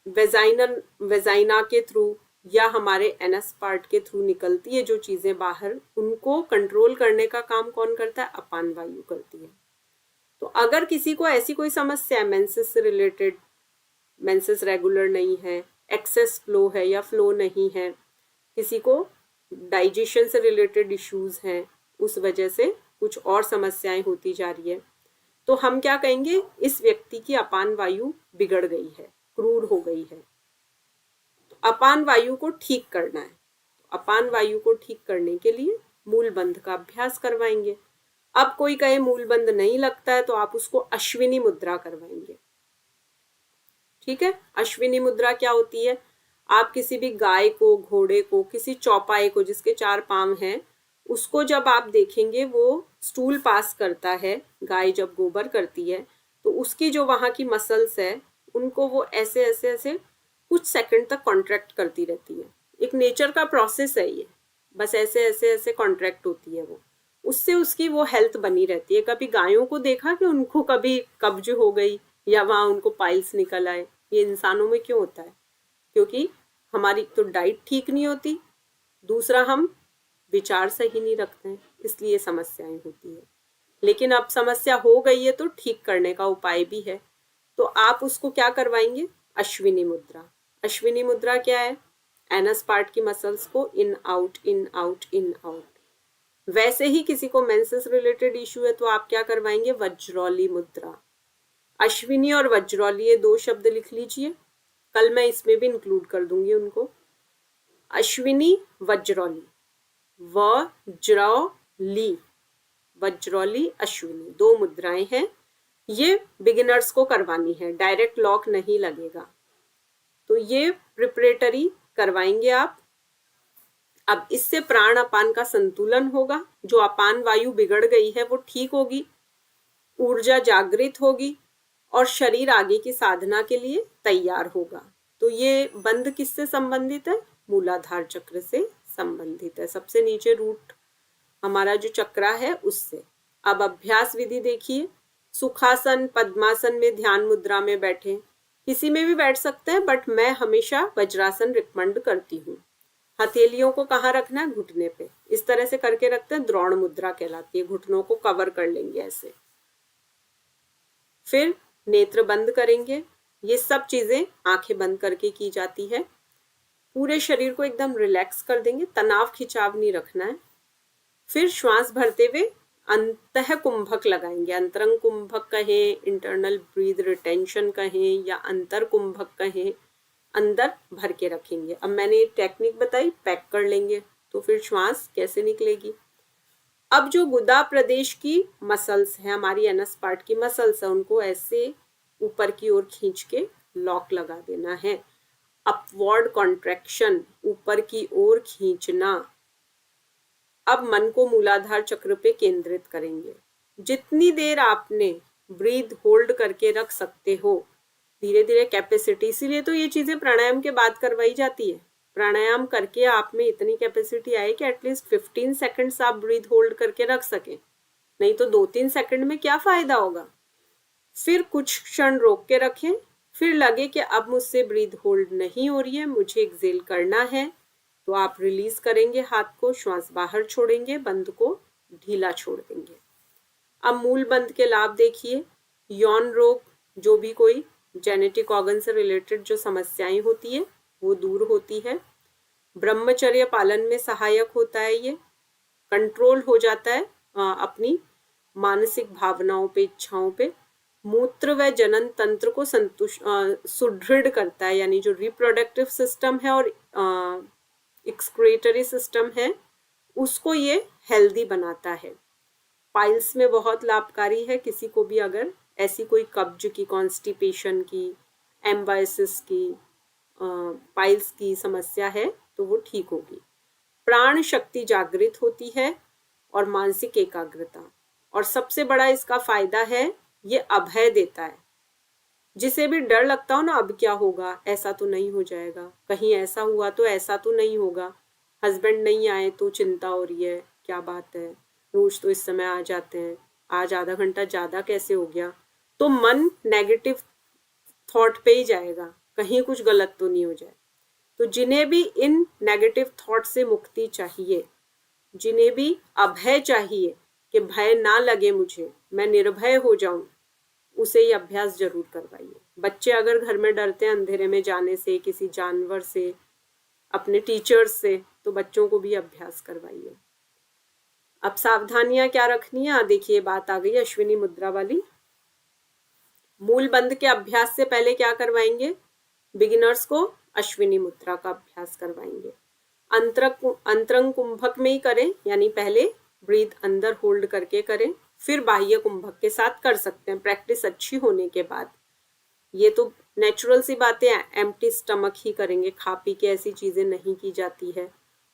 वेजाइना के थ्रू या हमारे एनस पार्ट के थ्रू निकलती है जो चीजें बाहर, उनको कंट्रोल करने का काम कौन करता है? अपान वायु करती है। तो अगर किसी को ऐसी कोई समस्या है मेंसेस से रिलेटेड, मेंसेस रेगुलर नहीं है, एक्सेस फ्लो है या फ्लो नहीं है, किसी को डाइजेशन से रिलेटेड इश्यूज हैं, उस वजह से कुछ और समस्याएं होती जा रही है, तो हम क्या कहेंगे? इस व्यक्ति की अपान वायु बिगड़ गई है, क्रूर हो गई है। तो अपान वायु को ठीक करना है। तो अपान वायु को ठीक करने के लिए मूल बंध का अभ्यास करवाएंगे। अब कोई कहे मूल बंध नहीं लगता है तो आप उसको अश्विनी मुद्रा करवाएंगे। ठीक है, अश्विनी मुद्रा क्या होती है? आप किसी भी गाय को, घोड़े को, किसी चौपाई को जिसके 4 पांव हैं, उसको जब आप देखेंगे वो स्टूल पास करता है, गाय जब गोबर करती है, तो उसकी जो वहां की मसल्स है उनको वो ऐसे ऐसे ऐसे कुछ सेकंड तक कॉन्ट्रैक्ट करती रहती है। एक नेचर का प्रोसेस है ये, बस ऐसे ऐसे ऐसे कॉन्ट्रैक्ट होती है वो, उससे उसकी वो हेल्थ बनी रहती है। कभी गायों को देखा कि उनको कभी कब्ज हो गई या वहां उनको पाइल्स निकल आए? ये इंसानों में क्यों होता है? क्योंकि हमारी तो डाइट ठीक नहीं होती, दूसरा हम विचार सही नहीं रखते हैं, इसलिए समस्याएं होती है। लेकिन अब समस्या हो गई है तो ठीक करने का उपाय भी है। तो आप उसको क्या करवाएंगे? अश्विनी मुद्रा। अश्विनी मुद्रा क्या है? एनस पार्ट की मसल्स को in out, in out, in out. वैसे ही किसी को मेंसेस रिलेटेड इशू है तो आप क्या करवाएंगे? वज्रौली मुद्रा। अश्विनी और वज्रौली, ये 2 शब्द लिख लीजिए, कल मैं इसमें भी इंक्लूड कर दूंगी उनको। अश्विनी, वज्रौली, वज्रौली, वज्रौली, अश्विनी, 2 मुद्राएं हैं। ये बिगिनर्स को करवानी है, डायरेक्ट लॉक नहीं लगेगा। तो ये प्रिपरेटरी करवाएंगे आप। अब इससे प्राण अपान का संतुलन होगा, जो अपान वायु बिगड़ गई है वो ठीक होगी, ऊर्जा जागृत होगी और शरीर आगे की साधना के लिए तैयार होगा। तो ये बंध किससे संबंधित है? मूलाधार चक्र से संबंधित है, सबसे नीचे रूट हमारा जो चक्रा है उससे। अब अभ्यास विधि देखिए। सुखासन, पद्मासन में ध्यान मुद्रा में बैठे, किसी में भी बैठ सकते हैं, बट मैं हमेशा वज्रासन रिकमेंड करती हूँ। हथेलियों को कहाँ रखना है? घुटने पे, इस तरह से करके रखते हैं, द्रोण मुद्रा कहलाती है। घुटनों को कवर कर लेंगे ऐसे। फिर नेत्र बंद करेंगे। ये सब चीजें आंखें बंद करके की जाती है। पूरे शरीर को एकदम रिलैक्स कर देंगे, तनाव खिंचाव नहीं रखना है। फिर श्वास भरते हुए अंतः कुंभक लगाएंगे। अंतरंग कुंभक कहें, इंटरनल ब्रीथ रिटेंशन कहें या अंतर कुंभक कहें, अंदर भर के रखेंगे। अब मैंने एक टेक्निक बताई, पैक कर लेंगे, तो फिर श्वास कैसे निकलेगी। अब जो गुदा प्रदेश की मसल्स है, हमारी एनस पार्ट की मसल्स है, उनको ऐसे ऊपर की ओर खींच के लॉक लगा देना है। अपवर्ड कॉन्ट्रैक्शन, ऊपर की ओर खींचना। अब मन को मूलाधार चक्र पे केंद्रित करेंगे। जितनी देर आपने ब्रीथ होल्ड करके रख सकते हो, धीरे धीरे कैपेसिटी, इसीलिए तो ये चीजें प्राणायाम के बाद करवाई जाती है। प्राणायाम करके आप में इतनी कैपेसिटी आए कि एटलीस्ट 15 सेकंड्स आप ब्रीथ होल्ड करके रख सकें, नहीं तो 2-3 सेकंड में क्या फायदा होगा। फिर कुछ क्षण रोक के रखें, फिर लगे कि अब मुझसे ब्रीथ होल्ड नहीं हो रही है, मुझे एक्सेल करना है, तो आप रिलीज करेंगे हाथ को, श्वास बाहर छोड़ेंगे, बंद को ढीला छोड़ देंगे। अब मूल बंद के लाभ देखिए। यौन रोग, जो भी कोई जेनेटिक ऑर्गन से रिलेटेड जो समस्याएं होती है वो दूर होती है। ब्रह्मचर्य पालन में सहायक होता है ये, कंट्रोल हो जाता है अपनी मानसिक भावनाओं पे, इच्छाओं पे। मूत्र व जनन तंत्र को सुदृढ़ करता है, यानी जो रिप्रोडक्टिव सिस्टम है और एक्सक्रीटरी सिस्टम है उसको ये हेल्दी बनाता है। पाइल्स में बहुत लाभकारी है, किसी को भी अगर ऐसी कोई कब्ज की, कॉन्स्टिपेशन की, एम्बाइसिस की, पाइल्स की समस्या है तो वो ठीक होगी। प्राण शक्ति जागृत होती है और मानसिक एकाग्रता, और सबसे बड़ा इसका फायदा है ये अभय देता है। जिसे भी डर लगता हो ना, अब क्या होगा, ऐसा तो नहीं हो जाएगा, कहीं ऐसा हुआ तो ऐसा तो नहीं होगा, हस्बैंड नहीं आए तो चिंता हो रही है, क्या बात है, रोज तो इस समय आ जाते हैं, आज आधा घंटा ज्यादा कैसे हो गया, तो मन नेगेटिव थॉट पे ही जाएगा, कहीं कुछ गलत तो नहीं हो जाए। तो जिन्हें भी इन नेगेटिव थॉट से मुक्ति चाहिए, जिन्हें भी अभय चाहिए कि भय ना लगे मुझे, मैं निर्भय हो जाऊं, उसे ये अभ्यास जरूर करवाइए। बच्चे अगर घर में डरते हैं अंधेरे में जाने से, किसी जानवर से, अपने टीचर्स से, तो बच्चों को भी अभ्यास करवाइए। अब सावधानियां क्या रखनी है, देखिए बात आ गई अश्विनी मुद्रा वाली। मूल बंध के अभ्यास से पहले क्या करवाएंगे, बिगिनर्स को अश्विनी मुद्रा का अभ्यास करवाएंगे। अंतरंग कुंभक में ही करें, यानी पहले ब्रीथ अंदर होल्ड करके करें, फिर बाह्य कुंभक के साथ कर सकते हैं प्रैक्टिस अच्छी होने के बाद। ये तो नेचुरल सी बातें हैं, एम्प्टी स्टमक ही करेंगे, खा पी के ऐसी चीजें नहीं की जाती है,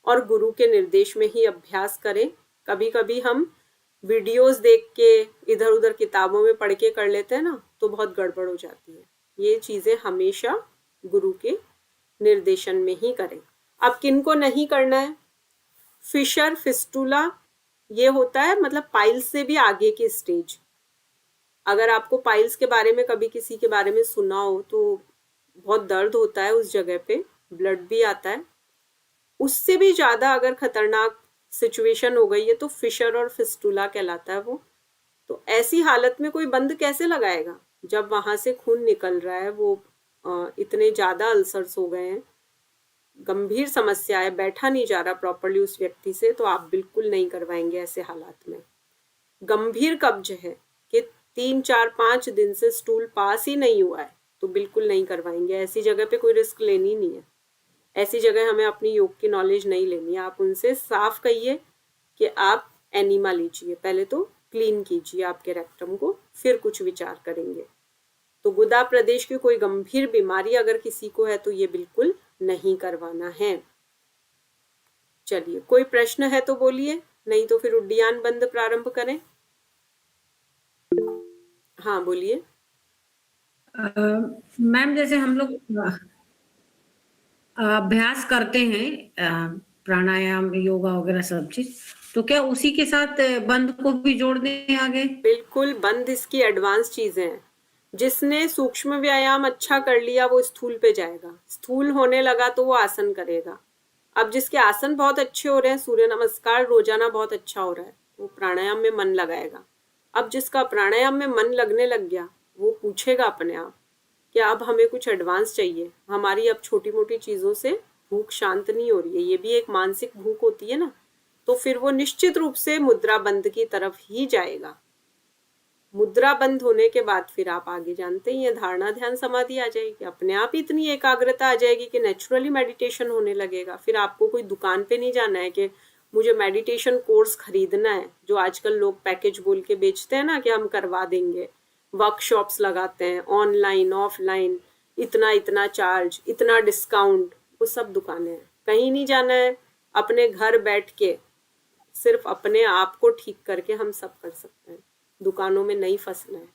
और गुरु के निर्देश में ही अभ्यास करें। कभी कभी हम वीडियोस देख के, इधर उधर किताबों में पढ़ के कर लेते हैं ना, तो बहुत गड़बड़ हो जाती है। ये चीजें हमेशा गुरु के निर्देशन में ही करें। अब किनको नहीं करना है, फिशर फिस्टुला ये होता है, मतलब पाइल्स से भी आगे की स्टेज। अगर आपको पाइल्स के बारे में कभी किसी के बारे में सुना हो तो बहुत दर्द होता है उस जगह पे, ब्लड भी आता है। उससे भी ज्यादा अगर खतरनाक सिचुएशन हो गई है तो फिशर और फिस्टुला कहलाता है वो। तो ऐसी हालत में कोई बंद कैसे लगाएगा, जब वहां से खून निकल रहा है, वो इतने ज्यादा अल्सर्स हो गए हैं, गंभीर समस्या है, बैठा नहीं जा रहा प्रॉपर्ली उस व्यक्ति से, तो आप बिल्कुल नहीं करवाएंगे ऐसे हालात में। गंभीर कब्ज है कि 3, 4, 5 दिन से स्टूल पास ही नहीं हुआ है, तो बिल्कुल नहीं करवाएंगे। ऐसी जगह पे कोई रिस्क लेनी नहीं है, ऐसी जगह हमें अपनी योग की नॉलेज नहीं लेनी है। आप उनसे साफ कहिए कि आप एनिमा लीजिए, पहले तो क्लीन कीजिए आपके रेक्टम को, फिर कुछ विचार करेंगे। तो गुदा प्रदेश की कोई गंभीर बीमारी अगर किसी को है तो ये बिल्कुल नहीं करवाना है। चलिए, कोई प्रश्न है तो बोलिए, नहीं तो फिर उड्डयन बंद प्रारंभ करें। हाँ बोलिए। मैम जैसे हम लोग अभ्यास करते हैं प्राणायाम, योगा वगैरह सब चीज, तो क्या उसी के साथ बंद को भी जोड़ दें आगे? बिल्कुल, बंद इसकी एडवांस चीजें हैं। जिसने सूक्ष्म व्यायाम अच्छा कर लिया वो स्थूल पे जाएगा, स्थूल होने लगा तो वो आसन करेगा। अब जिसके आसन बहुत अच्छे हो रहे हैं, सूर्य नमस्कार रोजाना बहुत अच्छा हो रहा है, वो प्राणायाम में मन लगाएगा। अब जिसका प्राणायाम में मन लगने लग गया, वो पूछेगा अपने आप कि अब हमें कुछ एडवांस चाहिए, हमारी अब छोटी मोटी चीजों से भूख शांत नहीं हो रही है, ये भी एक मानसिक भूख होती है ना, तो फिर वो निश्चित रूप से मुद्रा बंद की तरफ ही जाएगा। मुद्रा बंद होने के बाद फिर आप आगे जानते ही हैं, धारणा ध्यान समाधि आ जाएगी, अपने आप इतनी एकाग्रता आ जाएगी कि नेचुरली मेडिटेशन होने लगेगा। फिर आपको कोई दुकान पे नहीं जाना है कि मुझे मेडिटेशन कोर्स खरीदना है, जो आजकल लोग पैकेज बोल के बेचते हैं ना कि हम करवा देंगे, वर्कशॉप्स लगाते हैं ऑनलाइन ऑफलाइन, इतना इतना चार्ज, इतना डिस्काउंट, वो सब दुकानें हैं। कहीं नहीं जाना है, अपने घर बैठ के सिर्फ अपने आप को ठीक करके हम सब कर सकते हैं, दुकानों में नहीं फंसना है।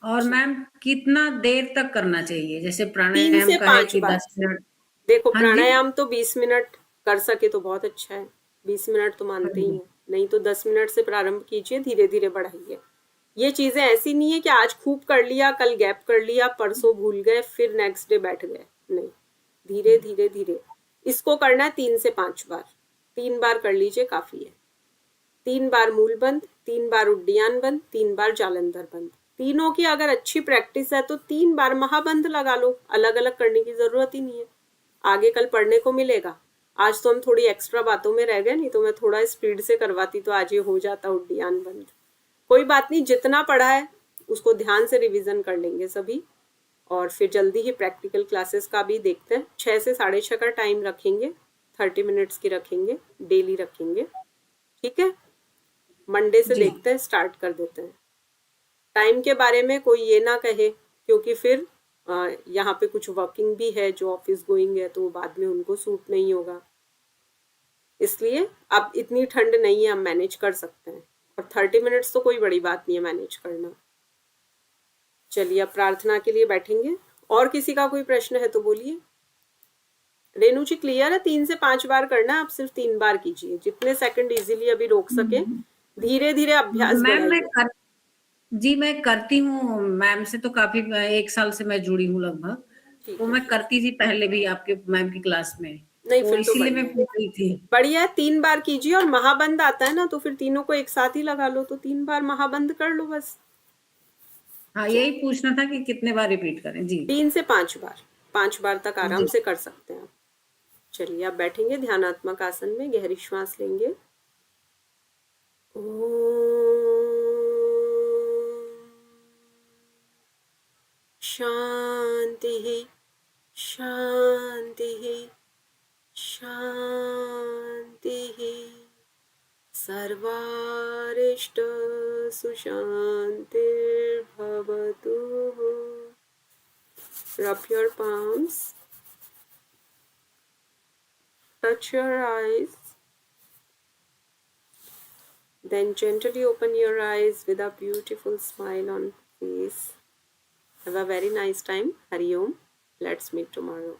और मैम कितना देर तक करना चाहिए, जैसे 3 प्राणायाम से का है 5 कि बार। 10 मिनट? देखो हाँ जी। प्राणायाम तो 20 मिनट कर सके तो बहुत अच्छा है, 20 मिनट तो मानते ही हैं, नहीं तो 10 मिनट से प्रारंभ कीजिए, धीरे धीरे बढ़ाइए। ये चीजें ऐसी नहीं है कि आज खूब कर लिया, कल गैप कर लिया, परसों भूल गए, फिर नेक्स्ट डे बैठ गए, नहीं, धीरे धीरे धीरे इसको करना है। 3 से 5 बार, 3 बार कर लीजिए काफी है। 3 बार मूल बंद, 3 बार उड्डयन बंद, 3 बार जालंधर बंद। तीनों की अगर अच्छी प्रैक्टिस है तो 3 बार महाबंद लगा लो, अलग अलग करने की जरूरत ही नहीं है। आगे कल पढ़ने को मिलेगा। आज तो हम थोड़ी एक्स्ट्रा बातों में रह गए, नहीं तो मैं थोड़ा स्पीड से करवाती तो आज ये हो जाता उड्डयन बंद। कोई बात नहीं, जितना पढ़ा है उसको ध्यान से रिवीजन कर लेंगे सभी, और फिर जल्दी ही प्रैक्टिकल क्लासेस का भी देखते हैं। 6 से 6:30 का टाइम रखेंगे, 30 मिनट्स की रखेंगे, डेली रखेंगे, ठीक है। मंडे से जी। देखते हैं, स्टार्ट कर देते हैं। टाइम के बारे में कोई ये ना कहे, क्योंकि फिर यहाँ पे कुछ वर्किंग भी है, जो ऑफिस गोइंग है, तो वो बाद में उनको सूट नहीं होगा। इसलिए अब इतनी ठंड नहीं है, हम मैनेज कर सकते हैं, और 30 मिनट्स तो कोई बड़ी बात नहीं है मैनेज करना। चलिए अब प्रार्थना के लिए बैठेंगे। और किसी का कोई प्रश्न है तो बोलिए। रेनू जी क्लियर है? 3 से 5 बार करना है, आप सिर्फ 3 बार कीजिए, जितने सेकंड इजीली अभी रोक सके। धीरे धीरे अभ्यास मैम बढ़ाइए। जी मैं करती हूँ मैम से, तो काफी 1 साल से मैं जुड़ी हूँ लगभग, ठीक तो है, मैं करती थी पहले भी आपके मैम की क्लास में, नहीं तो फिर तो इसीलिए मैं बढ़िया पूछ रही थी। बढ़िया है। 3 बार कीजिए, और महाबंद आता है ना, तो फिर तीनों को एक साथ ही लगा लो, तो 3 बार महाबंद कर लो बस। हाँ यही पूछना था कि कितने बार रिपीट करें। जी 3 से 5 बार, 5 बार तक आराम जी से कर सकते हैं आप। चलिए आप बैठेंगे ध्यानात्मक आसन में, गहरी श्वास लेंगे। शांति शांति शांति। सर्वारिष्ट सुशांतिर्भवतु। Rub your palms, touch your eyes, then gently open your eyes with a beautiful smile on face. Have a very nice time. Hari Om. Let's meet tomorrow.